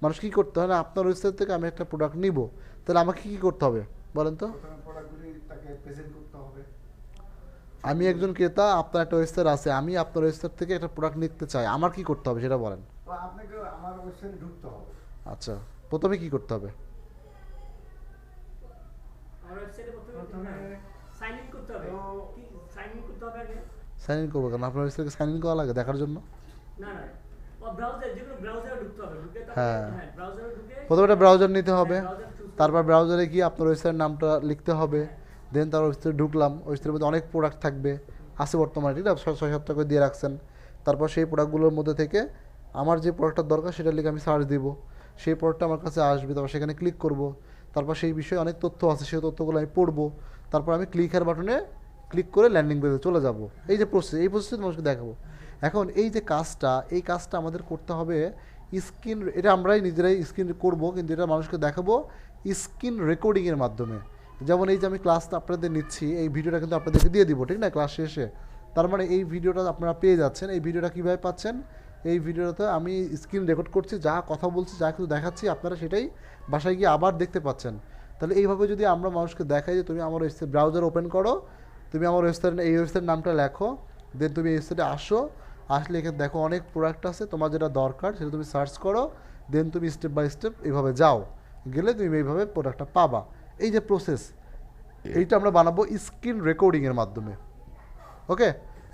মানুষ কী করতে হয় না, আপনার ওয়েবসাইট থেকে আমি একটা প্রোডাক্ট নিব, তাহলে আমাকে কী করতে হবে বলেন তো? প্রথমে প্রোডাক্টগুলি তাকে প্রেজেন্ট করতে হবে। আমি একজন ক্রেতা, আপনার একটা ওয়েবসাইট আছে, আমি আপনার ওয়েবসাইট থেকে একটা প্রোডাক্ট নিতে চাই, আমার কি করতে হবে সেটা বলেন। তো আপনাকে আমার ওয়েবসাইটে ঢুকতে হবে। আচ্ছা, প্রথমে কি করতে হবে? আমার ওয়েবসাইটে প্রথমে সাইন ইন করতে হবে। তো- কি সাইন ইন করতে হবে আগে? সাইন ইন করবো কেন? আপনার ওয়েবসাইটে সাইন ইন করা লাগে দেখার জন্য? না না, ও ব্রাউজার, যেগুলো ব্রাউজারে ঢুকতে হবে, ঢুকে তারপরে হ্যাঁ। হ্যাঁ ব্রাউজারে ঢুকে প্রথমে একটা ব্রাউজার নিতে হবে, ব্রাউজার চুজ তারপর ব্রাউজারে গিয়ে আপনার ওয়েবসাইটের নামটা লিখতে হবে, দেন তার ওয়েবসাইটে ঢুকলাম, ওয়েবসাইটের মধ্যে অনেক প্রোডাক্ট থাকবে, আছে বর্তমানে, ঠিক আছে? 6-7টা করে দিয়ে রাখছেন। তারপর সেই প্রোডাক্টগুলোর মধ্যে থেকে আমার যে প্রোডাক্টটার দরকার সেটা লিখে আমি সার্চ দিব, সেই প্রোডাক্টটা আমার কাছে আসবে, তারপর সেখানে ক্লিক করব, তারপর সেই বিষয়ে অনেক তথ্য আছে, সেই তথ্যগুলো আমি পড়বো, তারপর আমি ক্লিকের বাটনে ক্লিক করে ল্যান্ডিং পেজে চলে যাব। এই যে প্রসেস, এই প্রসেসটা মানুষকে দেখাবো। এখন এই যে এই কাজটা আমাদের করতে হবে স্ক্রিন, এটা আমরাই নিজেরাই স্ক্রিন করব, কিন্তু এটা মানুষকে দেখাবো স্ক্রিন রেকর্ডিংয়ের মাধ্যমে। যেমন এই যে আমি ক্লাসটা আপনাদের নিচ্ছি, এই ভিডিওটা কিন্তু আপনাদেরকে দিয়ে দিব, ঠিক না? ক্লাস শেষে, তার মানে এই ভিডিওটা আপনারা পেয়ে যাচ্ছেন। এই ভিডিওটা কীভাবে পাচ্ছেন? এই ভিডিওটাতে আমি স্ক্রিন রেকর্ড করছি, যা কথা বলছি, যা কিছু দেখাচ্ছি, আপনারা সেটাই বাসায় গিয়ে আবার দেখতে পাচ্ছেন। তাহলে এইভাবে যদি আমরা মানুষকে দেখাই যে তুমি আমার ওয়েবসাইট ব্রাউজার ওপেন করো, তুমি আমার এই ওয়েবসাইটের নামটা লেখো, দেন তুমি এই ওয়েবসাইটে আসলে এখানে দেখো অনেক প্রোডাক্ট আছে, তোমার যেটা দরকার সেটা তুমি সার্চ করো, দেন তুমি স্টেপ বাই স্টেপ এইভাবে যাও, গেলে তুমি এইভাবে প্রোডাক্টটা পাবা। এই যে প্রসেস, এইটা আমরা বানাবো স্ক্রিন রেকর্ডিংয়ের মাধ্যমে। ওকে,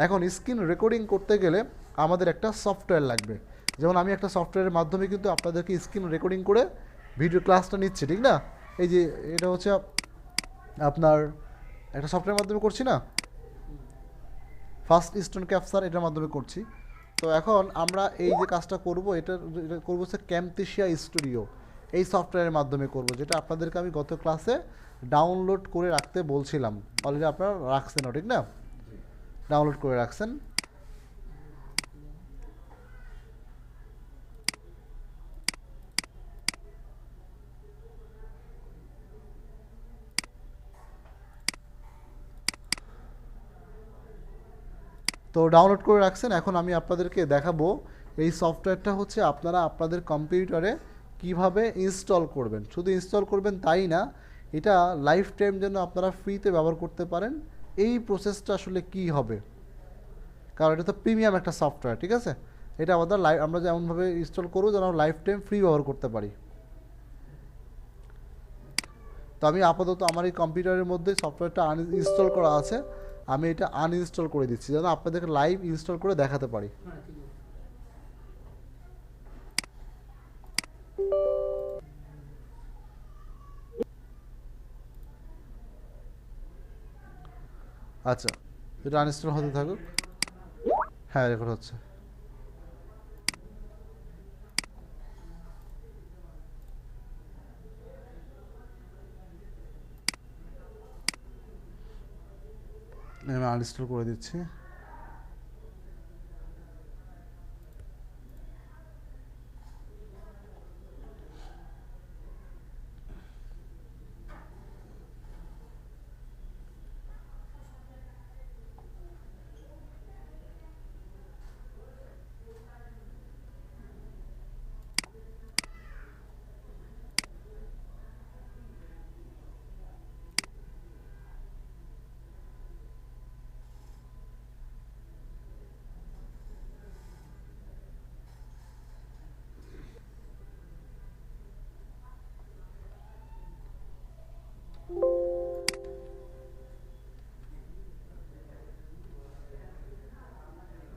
এখন স্ক্রিন রেকর্ডিং করতে গেলে আমাদের একটা সফটওয়্যার লাগবে। যেমন আমি একটা সফটওয়্যারের মাধ্যমে কিন্তু আপনাদেরকে স্ক্রিন রেকর্ডিং করে ভিডিও ক্লাসটা নিচ্ছি, ঠিক না? এই যে এটা হচ্ছে আপনার একটা সফটওয়্যারের মাধ্যমে করছি না, ফার্স্ট স্টোন ক্যাপচার, এটার মাধ্যমে করছি। তো এখন আমরা এই যে কাজটা করব, এটা করবো হচ্ছে ক্যামথেসিয়া স্টুডিও, এই সফটওয়্যারের মাধ্যমে করব, যেটা আপনাদেরকে আমি গত ক্লাসে ডাউনলোড করে রাখতে বলছিলাম। অলরেডি আপনারা রাখছেন, ঠিক না? ডাউনলোড করে রাখছেন। তো ডাউনলোড করে রাখছেন, এখন আমি আপনাদেরকে দেখাবো এই সফটওয়্যারটা হচ্ছে আপনারা আপনাদের কম্পিউটারে কিভাবে ইনস্টল করবেন। শুধু ইনস্টল করবেন তাই না, এটা লাইফ টাইম যেন আপনারা ফ্রিতে ব্যবহার করতে পারেন, এই প্রসেসটা আসলে কি হবে, কারণ এটা তো প্রিমিয়াম একটা সফটওয়্যার, ঠিক আছে। এটা আমাদের আমরা যেমনভাবে ইনস্টল করবো যেন লাইফ টাইম ফ্রি ব্যবহার করতে পারি। তো আমি আপাতত আমার এই কম্পিউটারের মধ্যে সফটওয়্যারটা ইনস্টল করা আছে, আমি এটা আনইনস্টল করে দিচ্ছি যেন আপনাদেরকে লাইভ ইনস্টল করে দেখাতে পারি। হ্যাঁ ঠিক আছে। আচ্ছা, এটা আনইনস্টল হতে থাকুক। হ্যাঁ, রেকর্ড হচ্ছে। আমি আনইনস্টল করে দিচ্ছি।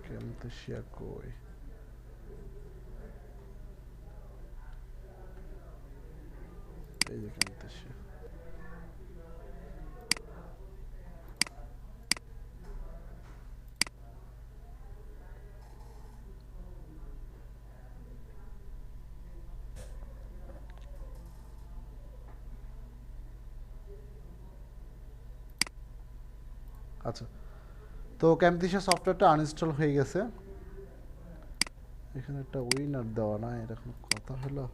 Camtasia কই? এই যে Camtasia। আচ্ছা, তো Camtasia সফটওয়্যারটা আনইনস্টল হয়ে গেছে। এখানে একটা উইনার দেওয়া না, এটা কোনো কথা হলো?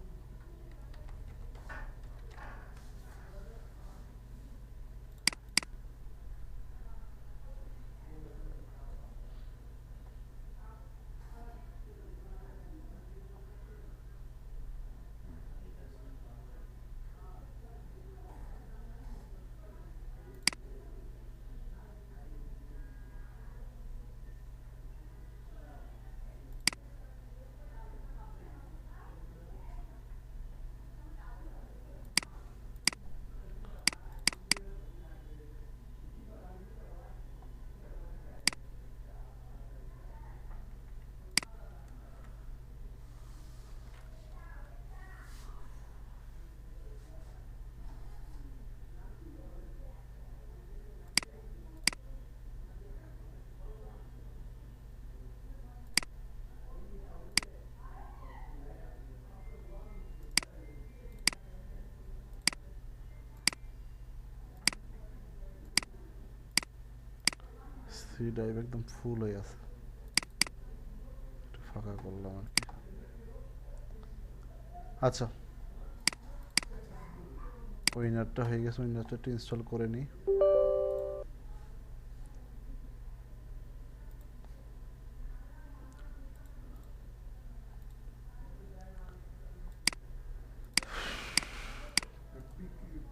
সি ড্রাইভ একদম ফুল হয়ে আছে, একটু ফাঁকা করলাম আর কি। আচ্ছা, উইনারটা হয়ে গেছে, উইনারটা একটু ইনস্টল করে নিই।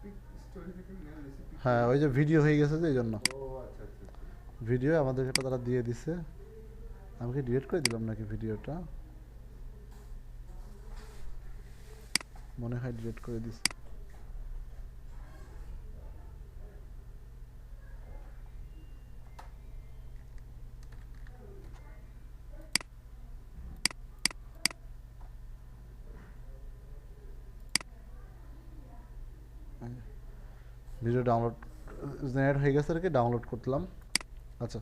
পিক স্টোরি থেকে নিয়ে রেসিপি। হ্যাঁ, ওই যে ভিডিও হয়ে গেছে, যে এই জন্য ও আচ্ছা আচ্ছা আচ্ছা। ভিডিও আমাদেরকে একটা তারা দিয়ে দিছে। আমি কি ডিলিট করে দিলাম নাকি ভিডিওটা? মনে হয় ডিলিট করে দিছি। ভিডিও ডাউনলোড জেনারেট হয়ে গেছে, আর কি ডাউনলোড করলাম। আচ্ছা,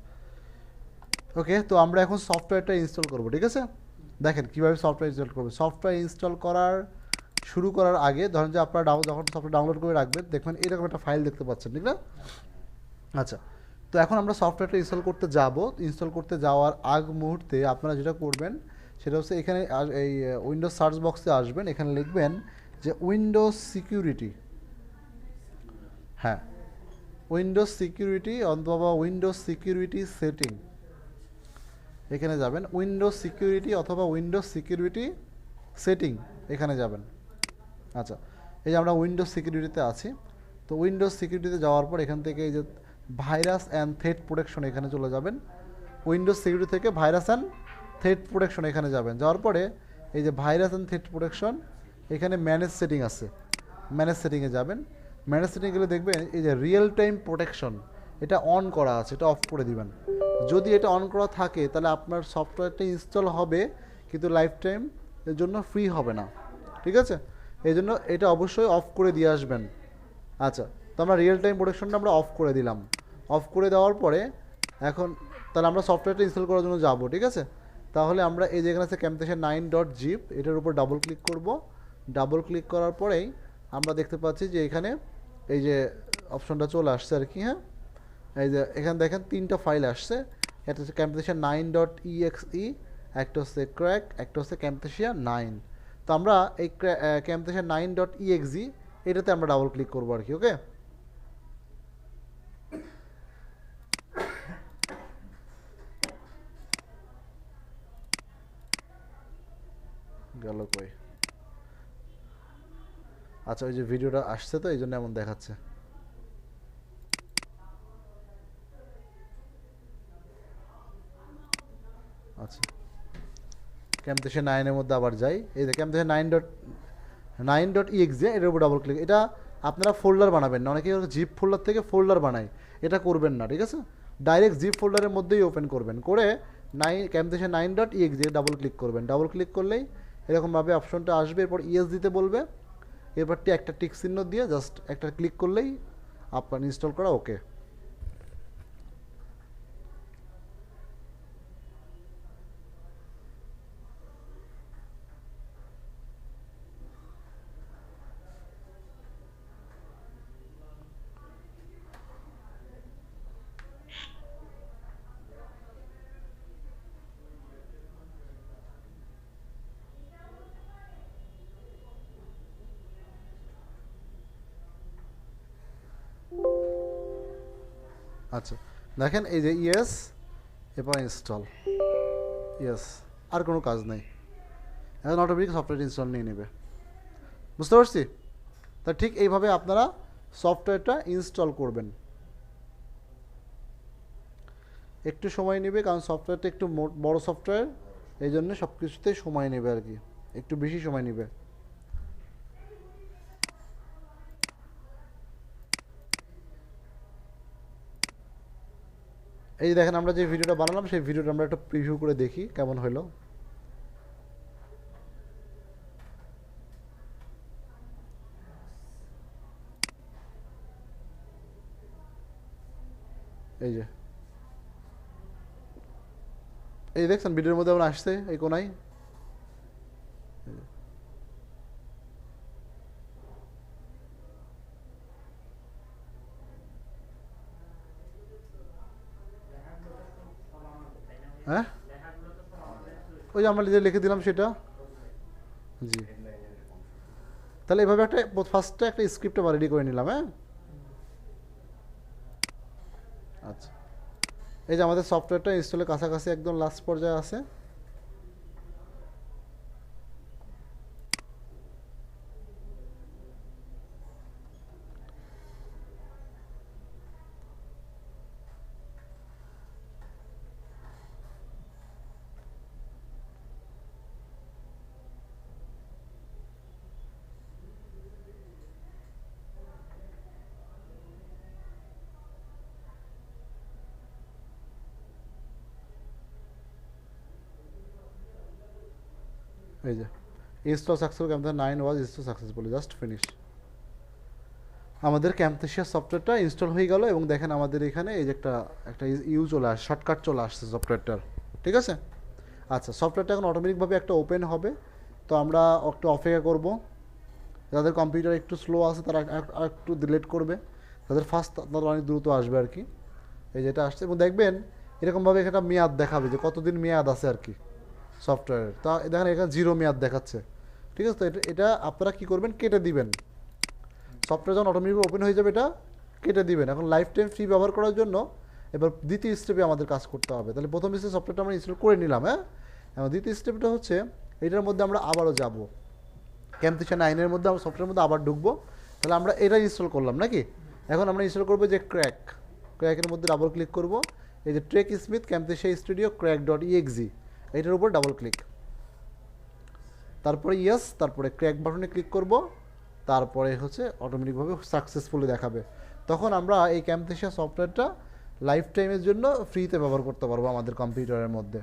ওকে, তো আমরা এখন সফটওয়্যারটা ইনস্টল করব, ঠিক আছে। দেখেন কিভাবে সফটওয়্যার ইনস্টল করবে। সফটওয়্যার ইনস্টল শুরু করার আগে ধরেন যে আপনারা যখন সফটওয়্যার ডাউনলোড করে রাখবেন, দেখবেন এরকম একটা ফাইল দেখতে পাচ্ছেন, ঠিক না? আচ্ছা, তো এখন আমরা সফটওয়্যারটা ইনস্টল করতে যাব। ইনস্টল করতে যাওয়ার আগ মুহূর্তে আপনারা যেটা করবেন সেটা হচ্ছে এখানে এই উইন্ডোজ সার্চ বক্সে আসবেন, এখানে লিখবেন যে উইন্ডোজ সিকিউরিটি। হ্যাঁ, উইন্ডোজ সিকিউরিটি অথবা উইন্ডোজ সিকিউরিটি সেটিং, এখানে যাবেন উইন্ডোজ সিকিউরিটি অথবা উইন্ডোজ সিকিউরিটি সেটিং, এখানে যাবেন। আচ্ছা, এই যে আমরা উইন্ডোজ সিকিউরিটিতে আছি, তো উইন্ডোজ সিকিউরিটিতে যাওয়ার পর এখান থেকে এই যে ভাইরাস অ্যান্ড থ্রেট প্রোটেকশন এখানে চলে যাবেন। উইন্ডোজ সিকিউরিটি থেকে ভাইরাস অ্যান্ড থ্রেট প্রোটেকশন এখানে যাবেন। যাওয়ার পরে এই যে ভাইরাস অ্যান্ড থ্রেট প্রোটেকশন এখানে ম্যানেজ সেটিং আছে, ম্যানেজ সেটিংয়ে যাবেন। ম্যানেজ সেটিং গেলে দেখবেন এই যে রিয়েল টাইম প্রোটেকশন এটা অন করা আছে, এটা অফ করে দিবেন। যদি এটা অন করা থাকে তাহলে আপনার সফটওয়্যারটা ইনস্টল হবে কিন্তু লাইফ টাইম এর জন্য ফ্রি হবে না, ঠিক আছে? এই জন্য এটা অবশ্যই অফ করে দিয়ে আসবেন। আচ্ছা, তো আমরা রিয়েল টাইম প্রোটেকশনটা আমরা অফ করে দিলাম। অফ করে দেওয়ার পরে এখন তাহলে আমরা সফটওয়্যারটা ইনস্টল করার জন্য যাব, ঠিক আছে? তাহলে আমরা এই যেখানে আছে camtasia 9.zip, এটার উপর ডাবল ক্লিক করব। ডাবল ক্লিক করার পরেই আমরা দেখতে পাচ্ছি যে এখানে এই যে অপশনটা চলে আসছে আর কি। হ্যাঁ, এই যে এখানে দেখেন 3টা ফাইল আসছে। একটা হচ্ছে camtasia 9.exe, একটা হচ্ছে ক্র্যাক, একটা হচ্ছে camtasia 9। তো আমরা এই camtasia 9.exe এটাতে আমরা ডাবল ক্লিক করবো আর কি। ওকে, গেল কই? আচ্ছা, ওই যে ভিডিওটা আসছে তো এই জন্য এমন দেখাচ্ছে। আচ্ছা, camtasia 9 এর মধ্যে আবার যাই। এই যে camtasia 9.exe এটার উপর ডাবল ক্লিক। এটা আপনারা ফোল্ডার বানাবেন না, অনেকে জিপ ফোল্ডার থেকে ফোল্ডার বানায়, এটা করবেন না, ঠিক আছে? ডাইরেক্ট জিপ ফোল্ডারের মধ্যেই ওপেন করবেন, করে camtasia 9.exe ডাবল ক্লিক করবেন। ডাবল ক্লিক করলেই এরকমভাবে অপশনটা আসবে, এরপর ইএস দিতে বলবে, এরপর একটা টিক চিহ্ন দিয়ে জাস্ট একটা ক্লিক করলেই আপনার ইনস্টল করা ওকে। আচ্ছা, দেখেন এই যে ইয়েস, এরপর ইনস্টল, ইয়েস, আর কোনো কাজ নেই। এখন অটোমেটিক সফটওয়্যার ইনস্টল নিয়ে নেবে। বুঝতে পারছি? তা ঠিক এইভাবে আপনারা সফটওয়্যারটা ইনস্টল করবেন। একটু সময় নেবে, কারণ সফটওয়্যারটা একটু বড় সফটওয়্যার, এই জন্য সব কিছুতেই সময় নেবে আর কি, একটু বেশি সময় নেবে। এই যে দেখেন আমরা যে ভিডিওটা বানালাম সেই ভিডিওটা আমরা একটা প্রিভিউ করে দেখি কেমন হলো। এই যে এই দেখছেন ভিডিওর মধ্যে আমরা আসছে এই কোনায়। হ্যাঁ, ওই যে আমরা যে লিখে দিলাম সেটা। জি, তাহলে এভাবে একটা ফার্স্টে একটা স্ক্রিপ্ট আমরা রেডি করে নিলাম। হ্যাঁ, আচ্ছা, এই যে আমাদের সফটওয়্যারটা ইনস্টলের কাছাকাছি একদম লাস্ট পর্যায়ে আছে। এই যে ইনস্টল সাকসেসফুল, camtasia 9 ওয়াজ ইনস্টল সাকসেসফুলি, জাস্ট ফিনিশ। আমাদের camtasia সফটওয়্যারটা ইনস্টল হয়ে গেল এবং দেখেন আমাদের এখানে এই যে একটা একটা ইউ চলে আসছে, শর্টকাট চলে আসছে সফটওয়্যারটার, ঠিক আছে? আচ্ছা, সফটওয়্যারটা এখন অটোমেটিকভাবে একটা ওপেন হবে। তো আমরা একটু অপেক্ষা করব। যাদের কম্পিউটার একটু স্লো আছে তারা একটু ডিলেট করবে, তাদের ফার্স্ট তারা অনেক দ্রুত আসবে আর কি। এই যেটা আসছে এবং দেখবেন এরকমভাবে একটা মেয়াদ দেখাবে যে কতদিন মেয়াদ আছে আর কি সফটওয়্যারের। তা দেখেন এখানে 0 মেয়াদ দেখাচ্ছে, ঠিক আছে? তো এটা আপনারা কী করবেন, কেটে দিবেন। সফটওয়্যার যখন অটোমেটিক ওপেন হয়ে যাবে এটা কেটে দিবেন। এখন লাইফ টাইম ফ্রি ব্যবহার করার জন্য এবার দ্বিতীয় স্টেপে আমাদের কাজ করতে হবে। তাহলে প্রথম স্টেপ সফটওয়্যারটা আমরা ইনস্টল করে নিলাম, হ্যাঁ। এবং দ্বিতীয় স্টেপটা হচ্ছে এটার মধ্যে আমরা আবারও যাব, ক্যাম্পটেশিয়া 9 মধ্যে আমরা সফটওয়্যারের মধ্যে আবার ঢুকবো। তাহলে আমরা এটা ইনস্টল করলাম নাকি। এখন আমরা ইনস্টল করবো যে ক্র্যাকের মধ্যে ডাবল ক্লিক করব, এই যে ট্রেক স্মিথ ক্যাম্পটেশিয়া স্টুডিও crack.exe, এইটার উপর ডাবল ক্লিক, তারপরে ইয়েস, তারপরে ক্র্যাক বাটনে ক্লিক করব, তারপরে হচ্ছে অটোমেটিকভাবে সাকসেসফুলি দেখাবে। তখন আমরা এই ক্যাম্পটেশিয়া সফটওয়্যারটা লাইফ টাইমের জন্য ফ্রিতে ব্যবহার করতে পারবো আমাদের কম্পিউটারের মধ্যে।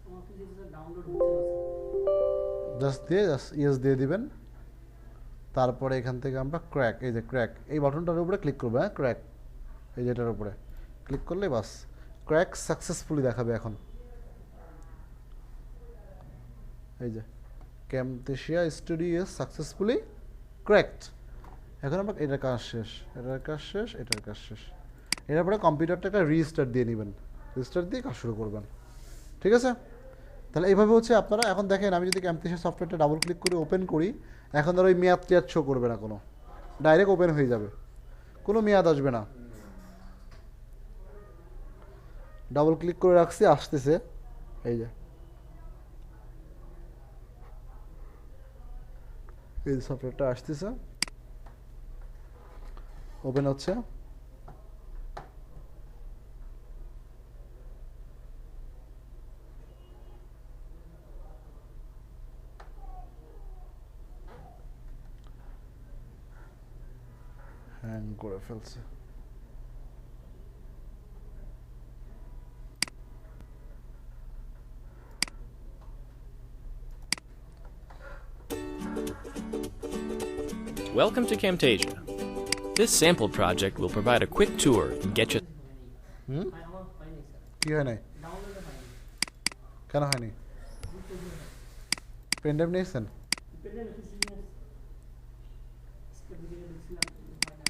আমার কি যেটা ডাউনলোড হচ্ছে না জাস্ট ইয়েস দিয়ে দিবেন। তারপরে এখান থেকে আমরা ক্র্যাক, এই যে ক্র্যাক এই বাটনটার উপরে ক্লিক করবো, হ্যাঁ ক্র্যাক এই যেটার উপরে ক্লিক করলে বাস ক্র্যাক সাকসেসফুলি দেখাবে। এখন এই যে ক্যাম্পটেশিয়া স্টুডিও সাকসেসফুলি ক্র্যাকড। এখন আমরা এটার কাজ শেষ, এটার কাজ শেষ, এটার কাজ শেষ। এটার পরে কম্পিউটারটা একটা রিস্টার্ট দিয়ে নেবেন, রিস্টার্ট দিয়ে কাজ শুরু করবেন, ঠিক আছে। তাহলে এইভাবে হচ্ছে আপনারা এখন দেখেন, আমি যদি ক্যাম্পটেশিয়া সফটওয়্যারটা ডাবল ক্লিক করে ওপেন করি, এখন ধরো ওই মেয়াদ টেয়াদ শো করবে না, কোনো ডাইরেক্ট ওপেন হয়ে যাবে, কোনো মেয়াদ আসবে না। ডাবল ক্লিক করে রাখছি, আসতেছে, এই যে এই সফটওয়্যারটা আসতেছে, ওপেন হচ্ছে। হ্যাং করে ফেলছে। Welcome to Camtasia. This sample project will provide a quick tour and get you আমার পাইনি স্যার, কি হয় নাই? ডাউনলোডে পাইনি, কেন হয়নি? পেন ড্রাইভ নিয়েছেন? পেলে লিখেছি না, স্টেপ দিয়ে লিখছিলাম হয় না।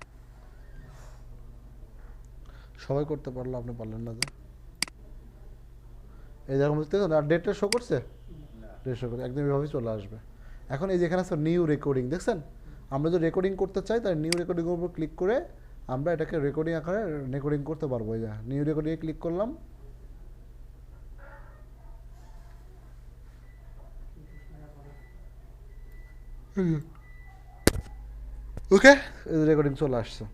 সবাই করতে পারলো, আপনি পারলেন না যে। এই জায়গা বুঝতে আর ডেটটা শো করছে, ডেট শো করছে, একদম এভাবেই চলে আসবে। এখন এই যেখানে আছে নিউ রেকর্ডিং, দেখছেন? আমরা যদি রেকর্ডিং করতে চাই তাহলে নিউ রেকর্ডিংয়ের উপর ক্লিক করে আমরা এটাকে রেকর্ডিং আকারে রেকর্ডিং করতে পারবো। এই যে নিউ রেকর্ডিংয়ে ক্লিক করলাম, ওকে রেকর্ডিং চলে আসছে।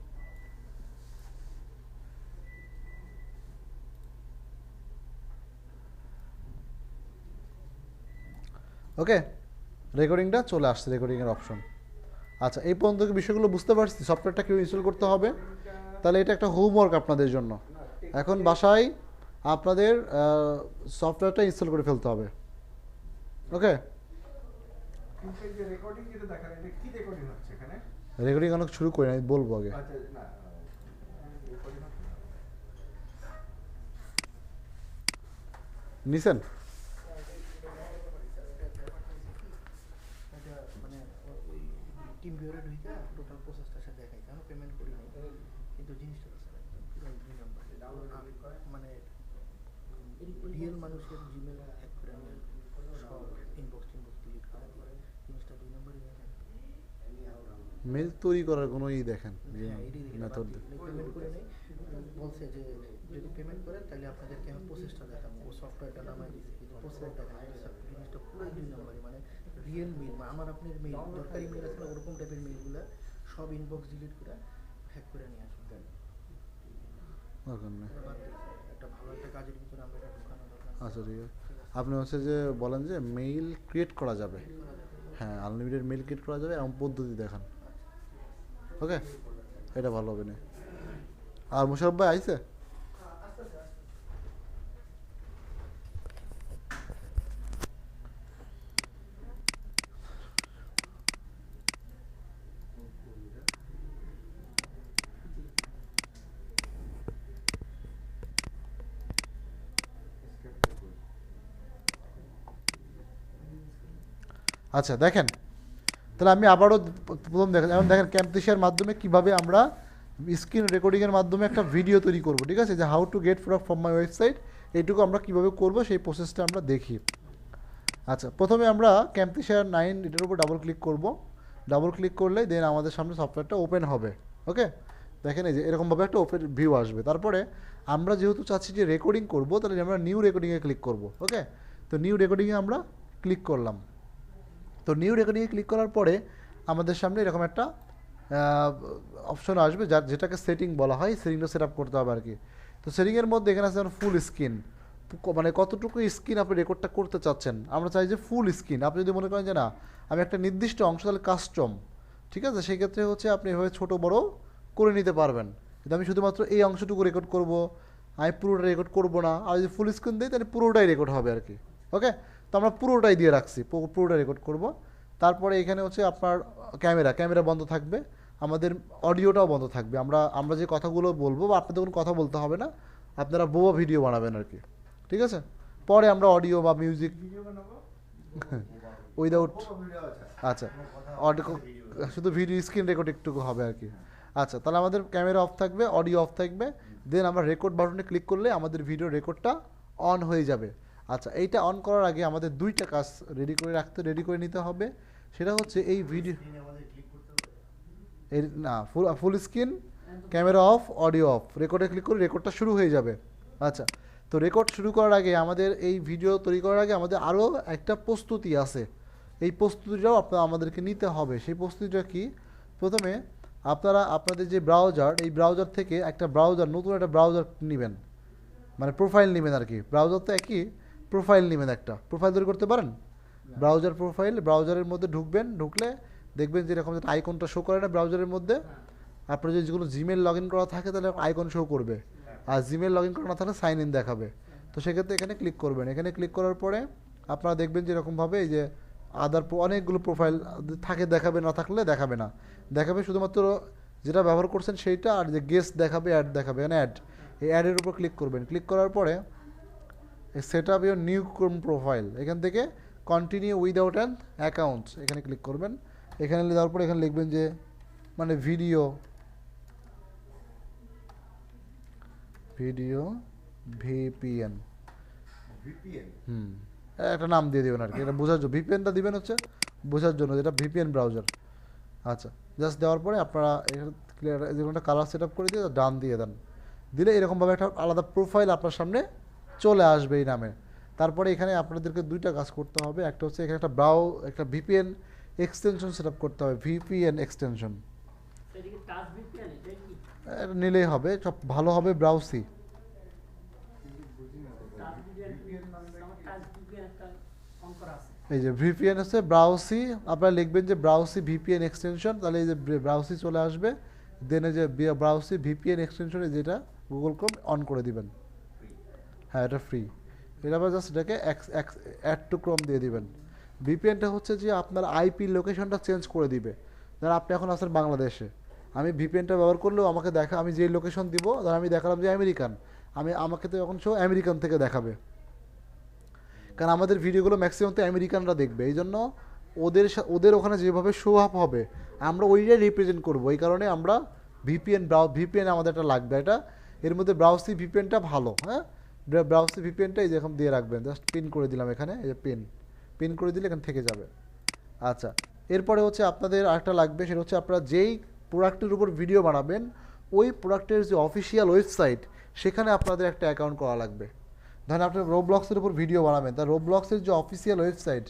ওকে রেকর্ডিংটা চলে আসছে, রেকর্ডিংয়ের অপশন। আচ্ছা এই পর্যন্ত কি বিষয়গুলো বুঝতে পারছি? সফটওয়্যারটা কেউ ইনস্টল করতে হবে, তাহলে এটা একটা হোমওয়ার্ক আপনাদের জন্য। এখন বাসায় আপনাদের সফটওয়্যারটা ইনস্টল করে ফেলতে হবে, ওকে। কিন্তু এই যে রেকর্ডিং যেটা দেখান, এটা কি রেকর্ডিং হচ্ছে এখানে? রেকর্ডিং অনেক শুরু করি আমি বলবো আগে। আচ্ছা না রেকর্ডিং হচ্ছে না। নিছেন? এটা মানে ওই টিম ভিউরে ঢুকে টোটাল প্রসেসটা সাথে দেখাই, আমি পেমেন্ট করি নাই, কিন্তু জিনিসটা স্যার একদম পুরো দুই নাম্বার মানে রিয়েল মানুষের জিমেল হ্যাক করে নিয়ে সব ইনবক্স ডিলিট করে দিয়ে জিনিসটা দুই নাম্বারই দেখেন। মেল তৈরি করার কোনো দেখেন হ্যাঁ এটাই দেখেন, মেথড। পেমেন্ট করে নেই, বলছে যে যদি পেমেন্ট করেন তাহলে আপনাদেরকে আমি প্রসেসটা দেখাবো, ও সফটওয়্যারটা নামাই দিয়েছে কিন্তু প্রসেস দেখানো জিনিসটা পুরো দুই নাম্বারই, মানে রিয়েল মেল, আমার আপনার মেল দরকারি মেল আছে না ওরকম টাইপের মেলগুলো সব ইনবক্স ডিলিট করে হ্যাক করে নিয়ে আসুন। দরকার নেই। একটা ভালো একটা কাজের ভিতরে আমরা এটা ঢোকানো দরকার। আচ্ছা ঠিক আছে, আপনি হচ্ছে যে বলেন যে মেইল ক্রিয়েট করা যাবে, হ্যাঁ আনলিমিটেড মেইল ক্রিয়েট করা যাবে এমন পদ্ধতি দেখান, ওকে এটা ভালো হবে না। আর মুশারফ ভাই আইছে? আচ্ছা দেখেন, তাহলে আমি আবারও প্রথম দেখেন, এখন দেখেন ক্যাম্পটিশিয়ার মাধ্যমে কিভাবে আমরা স্ক্রিন রেকর্ডিংয়ের মাধ্যমে একটা ভিডিও তৈরি করব, ঠিক আছে, যে how to gate product from my website, এইটুকু আমরা কিভাবে করব সেই প্রসেসটা আমরা দেখি। আচ্ছা, প্রথমে আমরা ক্যাম্পটিশিয়ার 9 এটার উপর ডাবল ক্লিক করব। ডাবল ক্লিক করলে দেন আমাদের সামনে সফটওয়্যারটা ওপেন হবে। ওকে, দেখেন এই যে এরকমভাবে একটা ওপেন ভিউ আসবে। তারপরে আমরা যেহেতু চাচ্ছি যে রেকর্ডিং করব, তাহলে আমরা নিউ রেকর্ডিংয়ে ক্লিক করব। ওকে, তো নিউ রেকর্ডিংয়ে আমরা ক্লিক করলাম। তো নিউ রেকর্ডিংয়ে ক্লিক করার পরে আমাদের সামনে এরকম একটা অপশন আসবে, যেটাকে সেটিং বলা হয়, সেটিংটা সেট আপ করতে হবে আর কি। তো সেটিংয়ের মধ্যে এখানে আছে ফুল স্ক্রিন, মানে কতটুকু স্ক্রিন আপনি রেকর্ডটা করতে চাচ্ছেন। আমরা চাই যে ফুল স্ক্রিন। আপনি যদি মনে করেন যে না আমি একটা নির্দিষ্ট অংশ, তাহলে কাস্টম, ঠিক আছে, সেই ক্ষেত্রে হচ্ছে আপনি এভাবে ছোটো বড়ো করে নিতে পারবেন। কিন্তু আমি শুধুমাত্র এই অংশটুকু রেকর্ড করব, আমি পুরোটা রেকর্ড করব না। আর যদি ফুল স্ক্রিন দিই তাহলে পুরোটাই রেকর্ড হবে আর কি। ওকে, তো আমরা পুরোটাই দিয়ে রাখছি, পুরোটা রেকর্ড করব। তারপরে এখানে হচ্ছে আপনার ক্যামেরা বন্ধ থাকবে, আমাদের অডিওটাও বন্ধ থাকবে। আমরা যে কথাগুলো বলবো বা আপনাদের কোনো কথা বলতে হবে না, আপনারা বোবা ভিডিও বানাবেন আর কি, ঠিক আছে। পরে আমরা অডিও বা মিউজিক উইদাউট, আচ্ছা অডিও, শুধু ভিডিও স্ক্রিন রেকর্ড একটু হবে আর কি। আচ্ছা, তাহলে আমাদের ক্যামেরা অফ থাকবে, অডিও অফ থাকবে, দেন আমরা রেকর্ড বাটনে ক্লিক করলে আমাদের ভিডিও রেকর্ডটা অন হয়ে যাবে। আচ্ছা, এইটা অন করার আগে আমাদের দুইটা কাজ রেডি করে নিতে হবে। সেটা হচ্ছে এই ভিডিও এর না, full screen, camera off, audio of, রেকর্ডে ক্লিক করে রেকর্ডটা শুরু হয়ে যাবে। আচ্ছা, তো রেকর্ড শুরু করার আগে আমাদের এই ভিডিও তৈরি করার আগে আমাদের আরও একটা প্রস্তুতি আছে। এই প্রস্তুতিটাও আমাদেরকে নিতে হবে। সেই প্রস্তুতিটা কি? প্রথমে আপনাদের যে ব্রাউজার, এই ব্রাউজার থেকে নতুন একটা ব্রাউজার নেবেন, মানে প্রোফাইল নেবেন আর কি। ব্রাউজার তো একই, প্রোফাইল নেবেন, একটা প্রোফাইল তৈরি করতে পারেন। ব্রাউজার প্রোফাইল, ব্রাউজারের মধ্যে ঢুকলে দেখবেন যে এরকম একটা আইকনটা শো করে না ব্রাউজারের মধ্যে। আপনার যদি যেগুলো জিমেল লগ ইন করা থাকে তাহলে আইকন শো করবে, আর জিমেল লগ ইন করা না থাকলে সাইন ইন দেখাবে। তো সেক্ষেত্রে এখানে ক্লিক করবেন। এখানে ক্লিক করার পরে আপনারা দেখবেন যে এরকমভাবে এই যে অনেকগুলো প্রোফাইল থাকে, দেখাবে, না থাকলে দেখাবে না, দেখাবে শুধুমাত্র যেটা ব্যবহার করছেন সেইটা, আর যে গেস্ট দেখাবে, অ্যাড দেখাবে, মানে অ্যাড, এই অ্যাডের উপর ক্লিক করবেন। ক্লিক করার পরে set up your new profile, এখান থেকে কন্টিনিউ উইদাউট অ্যান অ্যাকাউন্ট এখানে ক্লিক করবেন। এখানে দেওয়ার পরে এখানে লিখবেন যে মানে ভিডিও ভিপিএন, একটা নাম দিয়ে দেবেন আর কি, এটা বোঝার জন্য। ভিপিএনটা দিবেন হচ্ছে বোঝার জন্য, যেটা ভিপিএন ব্রাউজার। আচ্ছা, জাস্ট দেওয়ার পরে আপনারা যে কোনো একটা কালার সেট আপ করে দিয়ে ডান দিয়ে দেন। দিলে এরকমভাবে একটা আলাদা প্রোফাইল আপনার সামনে চলে আসবে এই নামে। তারপরে এখানে আপনাদেরকে দুইটা কাজ করতে হবে। একটা হচ্ছে এখানে একটা ভিপিএন এক্সটেনশন সেট আপ করতে হবে, ভিপিএন এক্সটেনশন। এটা নিলেই হবে, সব ভালো হবে ব্রাউসি। এই যে ভিপিএন হচ্ছে ব্রাউসি, আপনারা লিখবেন যে ব্রাউসি ভিপিএন এক্সটেনশন, তাহলে এই যে ব্রাউসি চলে আসবে। দেন এই যে ব্রাউসি ভিপিএন এক্সটেনশনে যেটা গুগল ক্রোম অন করে দিবেন। হ্যাঁ, এটা ফ্রি। এটা আবার জাস্ট এটাকে অ্যাড টু ক্রোম দিয়ে দিবেন। ভিপিএনটা হচ্ছে যে আপনার আইপি লোকেশনটা চেঞ্জ করে দিবে। ধর আপনি এখন আছেন বাংলাদেশে, আমি ভিপিএনটা ব্যবহার করলেও আমাকে আমি যে লোকেশন দিব, ধর আমি দেখালাম যে আমেরিকান, আমাকে তো এখন আমেরিকান থেকে দেখাবে, কারণ আমাদের ভিডিওগুলো ম্যাক্সিমাম তো আমেরিকানরা দেখবে। এই জন্য ওদের ওখানে যেভাবে শো আপ হবে আমরা ওইটাই রিপ্রেজেন্ট করবো। এই কারণে আমরা ভিপিএন আমাদের একটা লাগবে। এটা এর মধ্যে ব্রাউসি ভিপিএনটা ভালো। হ্যাঁ, ব্রাউসি ভিপিএনটা এই যেরকম দিয়ে রাখবেন, জাস্ট পিন করে দিলাম এখানে, এই যে পিন করে দিলে এখানে থেকে যাবে। আচ্ছা, এরপরে হচ্ছে আপনাদের আরেকটা লাগবে, সেটা হচ্ছে আপনারা যেই প্রোডাক্টের উপর ভিডিও বানাবেন ওই প্রোডাক্টের যে অফিসিয়াল ওয়েবসাইট, সেখানে আপনাদের একটা অ্যাকাউন্ট করা লাগবে। ধরেন আপনি রোবলক্সের উপর ভিডিও বানাবেন, তার রোবলক্সের যে অফিসিয়াল ওয়েবসাইট,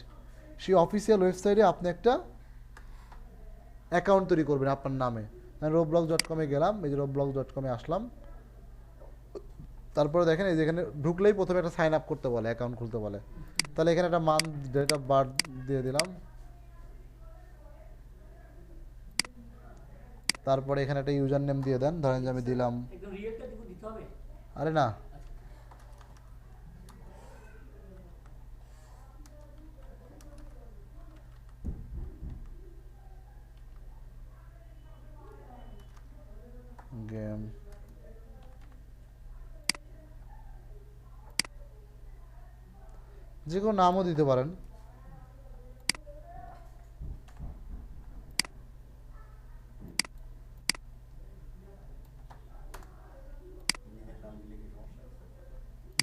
সেই অফিসিয়াল ওয়েবসাইটে আপনি একটা অ্যাকাউন্ট তৈরি করবেন আপনার নামে। roblox.com-এ গেলাম, এই যে roblox.com-এ আসলাম। তারপরে দেখেন এই যেখানে ঢুকলেই প্রথমে একটা সাইন আপ করতে বলে, অ্যাকাউন্ট খুলতে বলে। তাহলে এখানে একটা মান্থ, ডেট অফ বার্থ দিয়ে দিলাম। তারপরে এখানে একটা ইউজার নেম দিয়ে দেন, ধরেন যে আমি দিলাম, আরে না, গেম, যে কোনো নামও দিতে পারেন।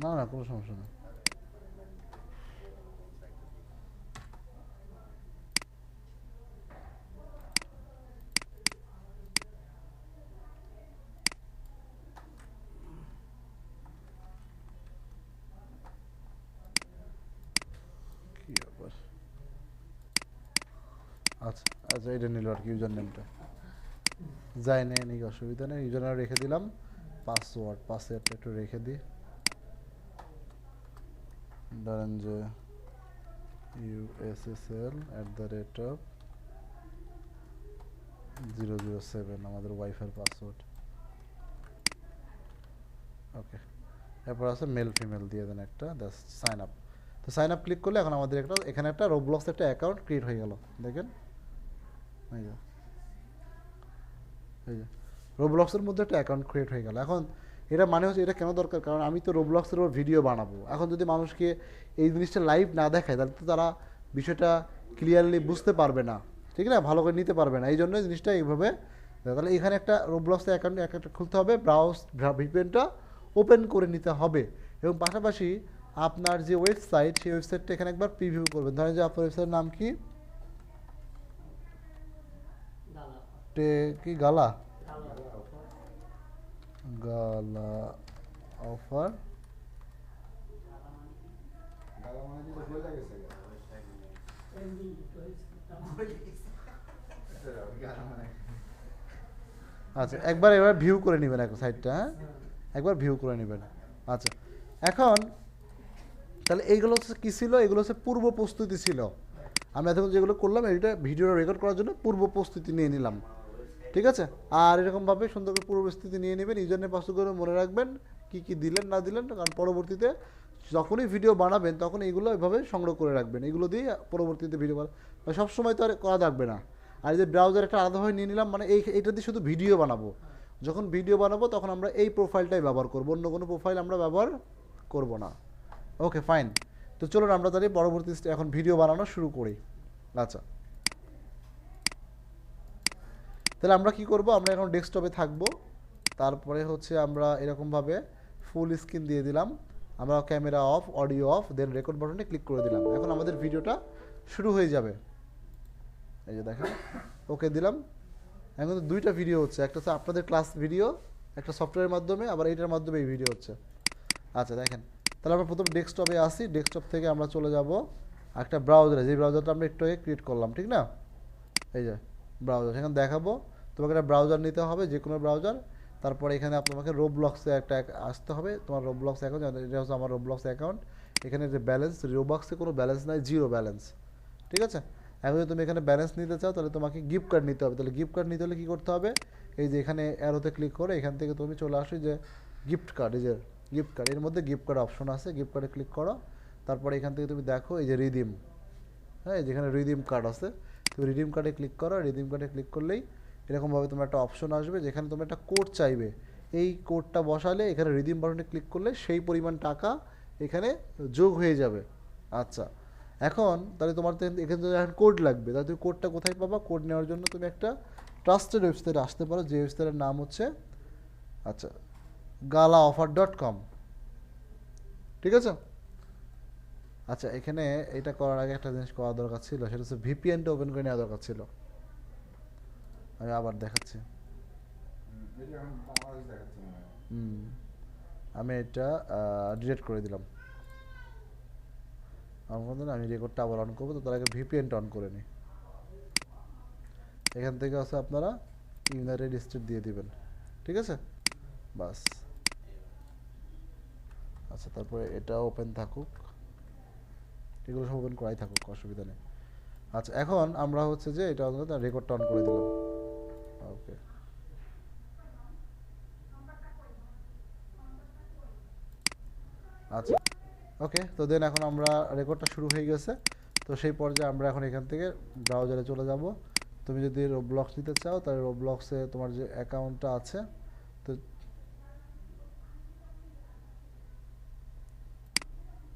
না না কোনো সমস্যা নেই। কি ব্যাপার? আচ্ছা আচ্ছা, এটা নিল আর কি ইউজার নেমটা যায় নেই, নাকি অসুবিধা নেই। ইউজার নেম রেখে দিলাম, পাসওয়ার্ডটা একটু রেখে দিই। ধরেন যে USSL@007 আমাদের ওয়াইফাই পাসওয়ার্ড। ওকে, এরপর আছে মেল ফিমেল দিয়ে দেন একটা, দ্যাটস সাইন আপ। তো সাইন আপ ক্লিক করলে এখন আমাদের একটা এখানে একটা রোবলক্স একটা অ্যাকাউন্ট ক্রিয়েট হয়ে গেল, দেখেন এই যে রোবলক্সের মধ্যে একটা অ্যাকাউন্ট ক্রিয়েট হয়ে গেল। এখন এটা মানে হচ্ছে এটা কেন দরকার, কারণ আমি তো রোবলক্সের ওপর ভিডিও বানাবো। এখন যদি মানুষকে এই জিনিসটা লাইভ না দেখায় তাহলে তো তারা বিষয়টা ক্লিয়ারলি বুঝতে পারবে না, ঠিক না, ভালো করে নিতে পারবে না। এই জন্য জিনিসটা এইভাবে, তাহলে এখানে একটা রোবলক্সের অ্যাকাউন্ট খুলতে হবে, ভিপিএনটা ওপেন করে নিতে হবে, এবং পাশাপাশি আপনার যে ওয়েবসাইট সেই ওয়েবসাইটটা এখানে একবার প্রিভিউ করবেন। ধরেন যে আপনার ওয়েবসাইটের নাম কি, কি গালা গালা অফার গালা মানে কি বলে গেছে গালা মানে আচ্ছা, একবার এবার ভিউ করে নেবেন এক সাইটটা, হ্যাঁ একবার ভিউ করে নেবেন। আচ্ছা, এখন তাহলে এইগুলো হচ্ছে কী ছিল, এগুলো হচ্ছে পূর্ব প্রস্তুতি ছিল। আমি এতক্ষণ যেগুলো করলাম এটা ভিডিওটা রেকর্ড করার জন্য পূর্ব প্রস্তুতি নিয়ে নিলাম, ঠিক আছে। আর এরকমভাবে সুন্দর করে পূর্ব প্রস্তুতি নিয়ে নেবেন, ইউজার নেম পাসওয়ার্ড করে মনে রাখবেন কী কী দিলেন না দিলেন, কারণ পরবর্তীতে যখনই ভিডিও বানাবেন তখন এইগুলো এভাবে সংগ্রহ করে রাখবেন, এগুলো দিয়ে পরবর্তীতে ভিডিও সবসময় তো আর করা থাকবে না। আর এই যে ব্রাউজার একটা আলাদাভাবে নিয়ে নিলাম, মানে এইটা দিয়ে শুধু ভিডিও বানাবো। যখন ভিডিও বানাবো তখন আমরা এই প্রোফাইলটাই ব্যবহার করবো, অন্য কোনো প্রোফাইল আমরা ব্যবহার করব না। ওকে ফাইন, তো চলুন আমরা তাহলে পরবর্তী এখন ভিডিও বানানো শুরু করি। আচ্ছা, তাহলে আমরা কি করব, আমরা এখন ডেস্কটপে থাকবো, তারপরে হচ্ছে আমরা এরকমভাবে ফুল স্ক্রিন দিয়ে দিলাম, আমরা camera off, audio off, then record বাটনে ক্লিক করে দিলাম। এখন আমাদের ভিডিওটা শুরু হয়ে যাবে, এই যে দেখেন, ওকে দিলাম। এখন তো দুইটা ভিডিও হচ্ছে, একটা হচ্ছে আপনাদের ক্লাস ভিডিও, একটা সফটওয়্যারের মাধ্যমে, আবার এইটার মাধ্যমে এই ভিডিও হচ্ছে। আচ্ছা দেখেন, তাহলে আমরা প্রথম ডেস্কটপে আসি, ডেস্কটপ থেকে আমরা চলে যাব একটা ব্রাউজারে, যে ব্রাউজারটা আমরা একটু আগে ক্রিয়েট করলাম, ঠিক না, এই যে ব্রাউজার। সেখানে দেখাবো তোমাকে একটা ব্রাউজার নিতে হবে, যে কোনো ব্রাউজার। তারপরে এখানে তোমাকে রোবলক্সে একটা আসতে হবে, তোমার রোবলক্স অ্যাকাউন্ট, এটা হচ্ছে আমার রোবলক্স অ্যাকাউন্ট। এখানে যে ব্যালেন্স, রোবক্সে কোনো ব্যালেন্স নাই, জিরো ব্যালেন্স, ঠিক আছে। এখন যদি তুমি এখানে ব্যালেন্স নিতে চাও তাহলে তোমাকে গিফট কার্ড নিতে হবে। তাহলে গিফট কার্ড নিতে হলে কী করতে হবে, এই যে এখানে অ্যারোতে ক্লিক করে এখান থেকে তুমি চলে আসো যে গিফট কার্ড, এই যে গিফট কার্ড, এর মধ্যে গিফট কার্ড অপশন আছে, গিফট কার্ডে ক্লিক করো। তারপরে এখান থেকে তুমি দেখো এই যে রিডিম, হ্যাঁ যেখানে রিডিম কার্ড আছে, তুমি রিডিম কার্ডে ক্লিক করো। রিডিম কার্ডে ক্লিক করলেই এরকমভাবে তোমার একটা অপশন আসবে যেখানে তুমি একটা কোড চাইবে, এই কোডটা বসালে এখানে রিডিম বাটনে ক্লিক করলে সেই পরিমাণ টাকা এখানে যোগ হয়ে যাবে। আচ্ছা, এখন তাহলে তোমার তো এখানে এখন কোড লাগবে, তাহলে তুমি কোডটা কোথায় পাবা, কোড নেওয়ার জন্য তুমি একটা ট্রাস্টেড ওয়েবসাইটে আসতে পারো, যে ওয়েবসাইটের নাম হচ্ছে আচ্ছা galaoffer.com, ঠিক আছে। আচ্ছা, এখানে এটা করার আগে একটা জিনিস করা দরকার ছিল, সেটা হচ্ছে ভিপিএনটা ওপেন করে নেওয়া দরকার ছিল। আমি আবার দেখাচ্ছি, এটা এখন বাংলাদেশ দেখাচ্ছে মনে হয়। আমি এটা ডিলিট করে দিলাম। আমি রেকর্ডটা আবার অন করবো, তো তার আগে ভিপিএনটা অন করে নিই। এখান থেকে আছে আপনারা ইউনাইটেড স্টেট দিয়ে দিবেন, ঠিক আছে, বাস। আচ্ছা, তারপরে এটা ওপেন থাকুক, এগুলো সব ওপেন করাই থাকুক, অসুবিধা নেই। আচ্ছা, এখন আমরা হচ্ছে যে এটা রেকর্ডটা অন করে দিলাম। ওকে, আচ্ছা ওকে, তো দেন এখন আমরা রেকর্ডটা শুরু হয়ে গেছে। তো সেই পর্যায়ে আমরা এখন এখান থেকে ব্রাউজারে চলে যাব। তুমি যদি রোবলক্স নিতে চাও তাহলে রোবলক্সে তোমার যে অ্যাকাউন্টটা আছে, তো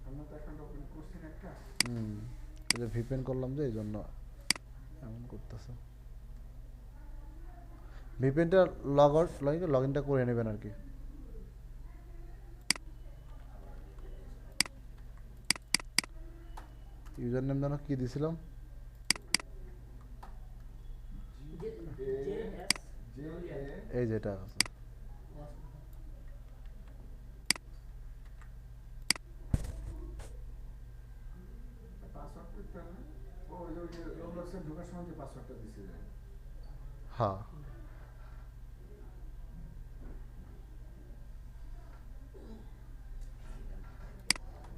আমরা তো অ্যাকাউন্ট ওপেন করছি না একটা। এই যে ভিপিএন করলাম যে এই জন্য এমন করতেছে। ভিপিএনটা লগ ইনটা করে নেবেন আর কি। ইউজার নেম যেন কি দিছিলাম, এই যেটা আছে। পাসওয়ার্ড করতে হবে ও ওই যে রোবলক্সে ঢোকার সময় যে পাসওয়ার্ডটা দিছিলেন হ্যাঁ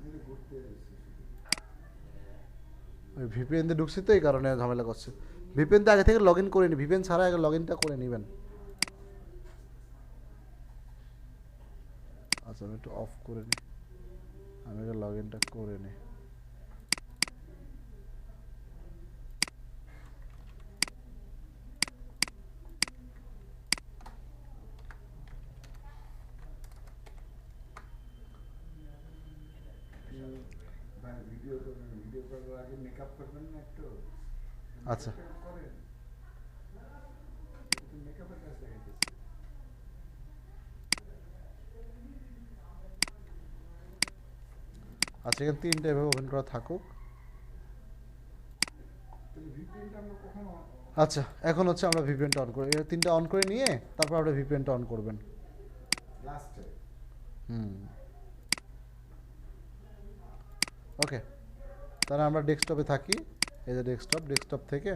এটা ঘুরতে এসেছে ওই ভিপিএন দিয়ে ঢুকছি তো এই কারণে ঝামেলা করছে। ভিপিএন তো আগে থেকে লগ ইন করে নি, ভিপিএন ছাড়া আগে লগ ইনটা করে নেবেন। আচ্ছা আমি একটু অফ করে নিই, আমি আগে লগ ইনটা করে নিই। ভাই ভিডিও করবেন, ভিডিও করার আগে মেকআপ করবেন না একটু? আচ্ছা। Makeup করেন? একটু মেকআপের কাজ দেখাইতেছে। আচ্ছা এখানে তিনটা এভাবে ওপেন করা থাকুক। তাহলে ভিপিএনটা আমরা কখন আচ্ছা এখন হচ্ছে আমরা ভিপিএনটা অন করি, এটা তিনটা অন করে নিয়ে তারপর আপনি ভিপিএনটা অন করবেন। লাস্টে? ওকে, তাহলে আমরা ডেস্কটপে থাকি। এই যে ডেস্কটপ, ডেস্কটপ থেকে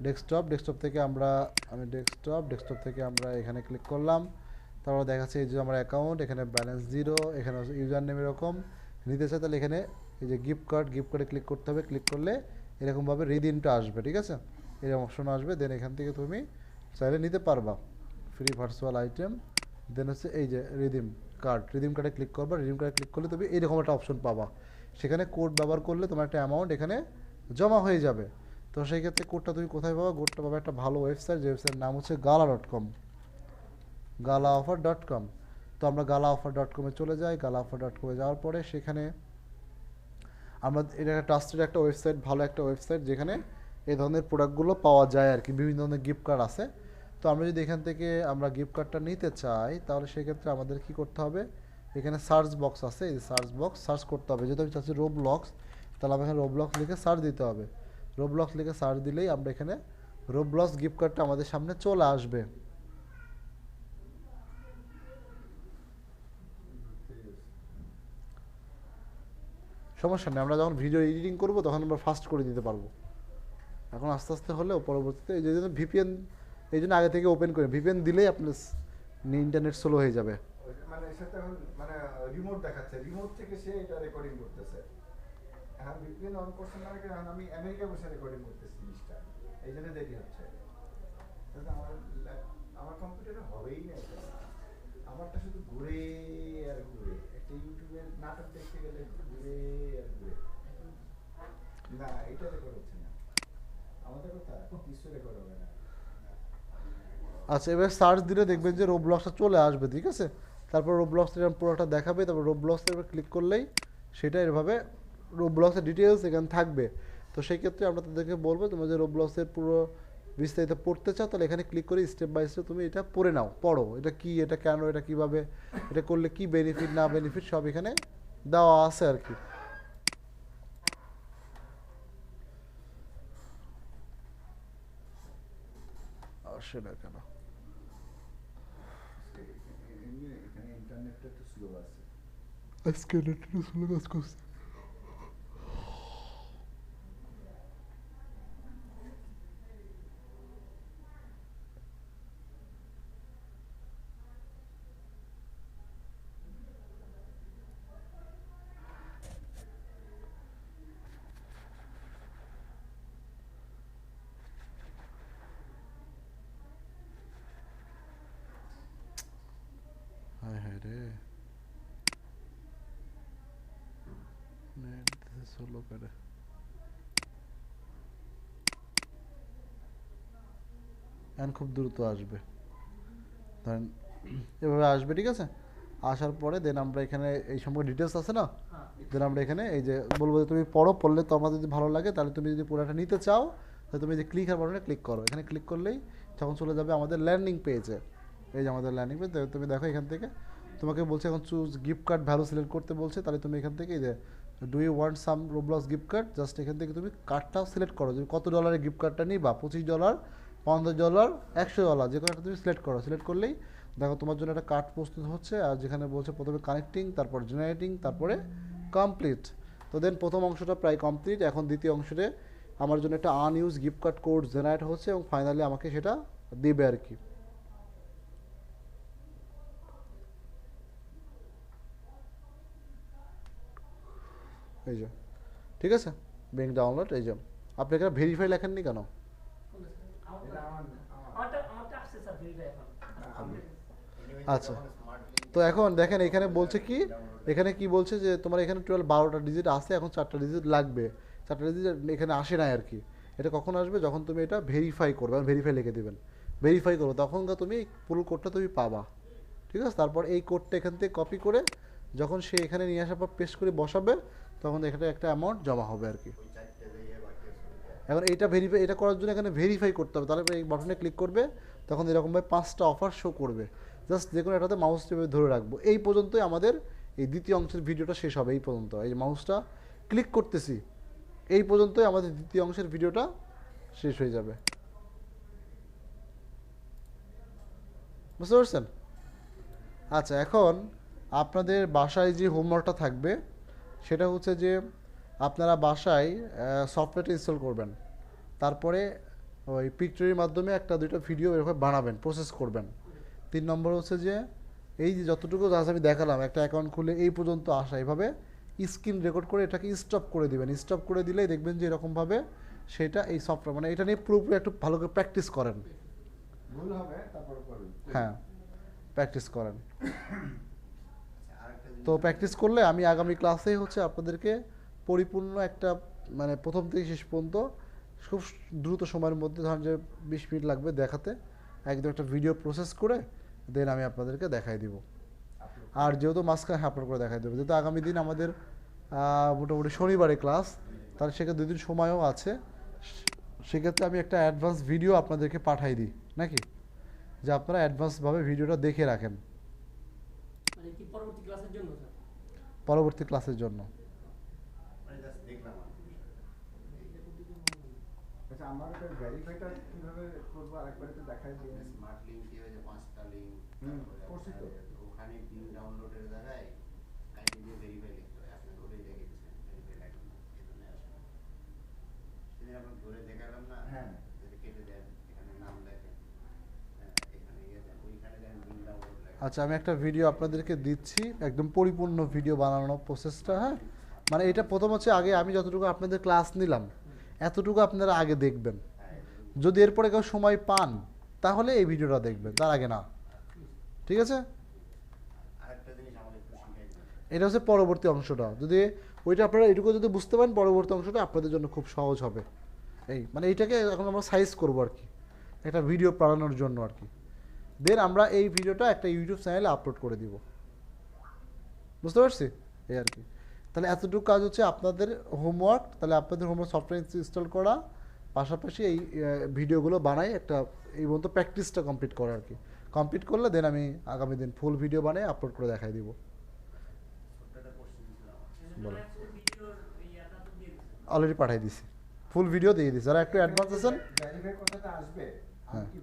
ডেস্কটপ থেকে আমরা এখানে ক্লিক করলাম। তারপর দেখাচ্ছে এই যে আমার অ্যাকাউন্ট, এখানে ব্যালেন্স 0, এখানে ইউজার নেম এরকম নিতে চাই, তাহলে এখানে এই যে গিফট কার্ডে ক্লিক করতে হবে। ক্লিক করলে এরকমভাবে রিডিমটা আসবে, ঠিক আছে, এরকম অপশন আসবে। দেন এখান থেকে তুমি চাইলে নিতে পারবা ফ্রি ভার্চুয়াল আইটেম। দেন হচ্ছে এই যে রিডিম কার্ডে ক্লিক করবা। রিডিম কার্ডে ক্লিক করলে তুমি এইরকম একটা অপশন পাবা, সেখানে কোড ব্যবহার করলে তোমার একটা অ্যামাউন্ট এখানে জমা হয়ে যাবে। তো সেই ক্ষেত্রে কোডটা তুমি কোথায় পাবা? কোডটা পাবা একটা ভালো ওয়েবসাইট, যে ওয়েবসাইটের নাম হচ্ছে gala.com, galaoffer.com। তো আমরা galaoffer.com-এ চলে যাই। galaoffer.com-এ যাওয়ার পরে সেখানে আমরা, এটা একটা ট্রাস্টেড একটা ওয়েবসাইট, ভালো একটা ওয়েবসাইট, যেখানে এই ধরনের প্রোডাক্টগুলো পাওয়া যায় আর কি, বিভিন্ন ধরনের গিফট কার্ড আছে। তো আমরা যদি এখান থেকে আমরা গিফট কার্ডটা নিতে চাই, তাহলে সেক্ষেত্রে আমাদের কি করতে হবে? এখানে সার্চ বক্স আছে, এই সার্চ বক্স সার্চ করতে হবে। যেহেতু আমি চাচ্ছি রোবলক্স, তাহলে আমাকে রোবলক্স লিখে সার্চ দিতে হবে। রোবলক্স লিখে সার্চ দিলেই আমরা এখানে রোবলক্স গিফট কার্ডটা আমাদের সামনে চলে আসবে। সমস্যা নেই, আমরা যখন ভিডিও এডিটিং করব তখন আমরা ফাস্ট করে দিতে পারবো। এখন আস্তে আস্তে হলেও পরবর্তীতে এই জন্য ভিপিএন, এই জন্য আগে থেকে ওপেন করে ভিপিএন দিলেই আপনার ইন্টারনেট স্লো হয়ে যাবে। মানে সেটা এখন মানে রিমোট দেখাচ্ছে, রিমোট থেকে সে এটা রেকর্ডিং করতেছে। এখন ভিপিএন অন করছে না, এখন আমি আমেরিকা বসে রেকর্ডিং করতেছি জিনিসটা, এই জন্য দেরি হচ্ছে। তাহলে আমার কম্পিউটারে হবেই না এটা। আমারটা শুধু ঘুরে আর ঘুরে, একটা ইউটিউবের নাটক দেখতে গেলে ঘুরে আর ঘুরে। না এটা রেকর্ড হচ্ছে না, আমাদের কথা কিছু রেকর্ড হবে না। আচ্ছা এবার সার্চ দিলে দেখবেন যে রোবলক্সটা চলে আসবে, ঠিক আছে। তারপর রোবলক্স এরকম পুরোটা দেখাবে, তারপর রোবলক্সের উপর ক্লিক করলেই সেটা এভাবে রোবলক্সের ডিটেলস এখানে থাকবে। তো সেই ক্ষেত্রে আমরা তাদেরকে বলবো, তোমরা যে রোবলক্সের পুরো বিস্তারিত পড়তে চাও, তাহলে এখানে ক্লিক করে স্টেপ বাই স্টেপ তুমি এটা পড়ে নাও, পড়ো এটা কি, এটা কেন, এটা কিভাবে, এটা করলে কি বেনিফিট না বেনিফিট সব এখানে দেওয়া আছে আর কি। সেটা কেন এখানে ইন্টারনেটটা একটু স্লো আছে। আজকে নেটটা স্লো কাজ করছে। হায় হায় রে, নেট স্লো করে। এখন খুব দ্রুত আসবে, ধরেন এভাবে আসবে, ঠিক আছে। আসার পরে দেন আমরা এখানে এই সম্পর্কে ডিটেলস আছে না, দেন আমরা এখানে এই যে বলবো যে তুমি পড়ো, পড়লে তো আমার যদি ভালো লাগে, তাহলে তুমি যদি পুরোটা নিতে চাও, তাহলে তুমি যে ক্লিক আর বাটনে ক্লিক করো। এখানে ক্লিক করলেই তখন চলে যাবে আমাদের ল্যান্ডিং পেজে। এই যে আমাদের ল্যান্ডিং পেজ, তুমি দেখো এখান থেকে তোমাকে বলছে এখন choose gift card value select করতে বলছে, তাহলে তুমি এখান থেকে এই যে do you want some Roblox gift card, just এখান থেকে তুমি কার্ডটা সিলেক্ট করো যে কত ডলারের গিফট কার্ডটা নিবা, $25, $50, $100, যে কোনো একটা তুমি সিলেক্ট করো। সিলেক্ট করলেই দেখো তোমার জন্য একটা কার্ড প্রস্তুত হচ্ছে, আর যেখানে বলছে প্রথমে কানেক্টিং, তারপর জেনারেটিং, তারপরে কমপ্লিট। তো দেন প্রথম অংশটা প্রায় কমপ্লিট। এখন দ্বিতীয় অংশে আমার জন্য একটা আনইউজ গিফট কার্ড কোড জেনারেট হচ্ছে এবং ফাইনালি আমাকে সেটা দেবে আর কি। এই যে ঠিক আছে, বিং ডাউনলোড। এই যে আপনি এখানে ভেরিফাই লেখেননি কেন? এটা আমারটা আসছে স্যার ভেরিফাই এখন। আচ্ছা, তো এখন দেখেন এখানে বলছে কি, এখানে কি বলছে যে তোমার এখানে 12টা ডিজিট আছে, এখন 4টা ডিজিট লাগবে। 4টা ডিজিট এখানে আসে নাই আর কি। এটা কখন আসবে? যখন তুমি এটা ভেরিফাই করবে, ভেরিফাই লিখে দেবেন, ভেরিফাই করো, তখন তুমি পুরো কোডটা তুমি পাবা। ঠিক আছে, তারপর এই কোডটা এখান থেকে কপি করে যখন সে এখানে নিয়ে আসার পর পেস্ট করে বসাবে, তখন এখানে একটা অ্যামাউন্ট জমা হবে আর কি। এখন এইটা ভেরিফাই, এটা করার জন্য এখানে ভেরিফাই করতে হবে। তাহলে এই বাটনে ক্লিক করবে, তখন এরকমভাবে 5টা অফার শো করবে। জাস্ট যে কোনো একটাতে মাউস টিপে ধরে রাখবো। এই পর্যন্তই আমাদের এই দ্বিতীয় অংশের ভিডিওটা শেষ হবে। এই পর্যন্ত এই যে মাউসটা ক্লিক করতেছি, এই পর্যন্তই আমাদের দ্বিতীয় অংশের ভিডিওটা শেষ হয়ে যাবে। বুঝতে পারছেন? আচ্ছা, এখন আপনাদের বাসায় যে হোমওয়ার্কটা থাকবে সেটা হচ্ছে যে আপনারা বাসায় সফটওয়্যারটা ইনস্টল করবেন, তারপরে ওই পিকচারের মাধ্যমে একটা দুইটা ভিডিও এরকম বানাবেন, প্রসেস করবেন। 3 নম্বর হচ্ছে যে এই যে যতটুকু জাস্ট আমি দেখালাম, একটা অ্যাকাউন্ট খুলে এই পর্যন্ত আসা, এইভাবে স্ক্রিন রেকর্ড করে এটাকে স্টপ করে দিবেন। স্টপ করে দিলেই দেখবেন যে এরকমভাবে সেটা এই সফটওয়্যার, মানে এটা নিয়ে পুরোপুরি একটু ভালো করে প্র্যাকটিস করেন। ভুল হবে তারপর করবেন। হ্যাঁ, প্র্যাকটিস করেন। তো প্র্যাকটিস করলে আমি আগামী ক্লাসে হচ্ছে আপনাদেরকে পরিপূর্ণ একটা, মানে প্রথম থেকে শেষ পর্যন্ত খুব দ্রুত সময়ের মধ্যে, ধরেন যে 20 মিনিট লাগবে দেখাতে, একদম একটা ভিডিও প্রসেস করে দেন আমি আপনাদেরকে দেখাই দিব। আর যেহেতু মাঝখানে আপলোড করে দেখাই দেবো, যেহেতু আগামী দিন আমাদের মোটামুটি শনিবারে ক্লাস, তাহলে সেক্ষেত্রে 2 দিন সময়ও আছে। সেক্ষেত্রে আমি একটা অ্যাডভান্স ভিডিও আপনাদেরকে পাঠাই দিই নাকি, যে আপনারা অ্যাডভান্সভাবে ভিডিওটা দেখে রাখেন মানে কি পরবর্তী ক্লাসের জন্য স্যার? পরবর্তী ক্লাসের জন্য। আচ্ছা, আমার একটা ভেরিফাইটা কিভাবে করবো আরেকবার একটু দেখাই দিন। স্মার্ট লিংক কি হয়েছে 5টা লিংক, করছি তো। ওখানে পিন ডাউনলোডের জায়গায় কাইন্ডলি দিয়ে ভেরিফাই লিখতে হয়। আপনি ওটাই লিখে দিচ্ছেন, ভেরিফাই লাগবে না, এজন্য আসে না। সেদিন আপনার ধরে দেখালাম না, হ্যাঁ। যদি কেটে দেন, এখানে নাম লেখেন, এখানে ইয়ে দেন, ওইখানে দেন পিন ডাউনলোড লেখেন। আচ্ছা, আমি একটা ভিডিও আপনাদেরকে দিচ্ছি, একদম পরিপূর্ণ ভিডিও বানানোর প্রসেসটা। হ্যাঁ, মানে এটা প্রথম হচ্ছে আগে আমি যতটুকু আপনাদের ক্লাস নিলাম এতটুকু আপনারা আগে দেখবেন। যদি এরপরে কেউ সময় পান তাহলে এই ভিডিওটা দেখবেন, তার আগে না। ঠিক আছে, আরেকটা জিনিস আমাদের একটু শিখাই দিন। এটা হচ্ছে পরবর্তী অংশটা। যদি ওইটা আপনারা এটুকু যদি বুঝতে পারেন, পরবর্তী অংশটা আপনাদের জন্য খুব সহজ হবে। এই মানে এইটাকে এখন আমরা সাইজ করবো আর কি, একটা ভিডিও বানানোর জন্য আর কি। দেন আমরা এই ভিডিওটা একটা ইউটিউব চ্যানেলে আপলোড করে দিব। বুঝতে পারছি? এই আর কি। তাহলে এতটুকু কাজ হচ্ছে আপনাদের হোমওয়ার্ক। তাহলে আপনাদের হোমওয়ার্ক সফটওয়্যার ইনস্টল করা, পাশাপাশি এই ভিডিওগুলো বানাই একটা এই পর্যন্ত প্র্যাকটিসটা কমপ্লিট করা আর কি। কমপ্লিট করলে দেন আমি আগামী দিন ফুল ভিডিও বানিয়ে আপলোড করে দেখাই দিব। বলো, ভিডিওর ইয়াটা তো দিয়ে দিচ্ছেন। অলরেডি পাঠিয়ে দিছি, ফুল ভিডিও দিয়ে দিছি। যারা একটু অ্যাডভান্স আছেন ভেরিফাই কথাটা আসবে, আমি হ্যাঁ। কি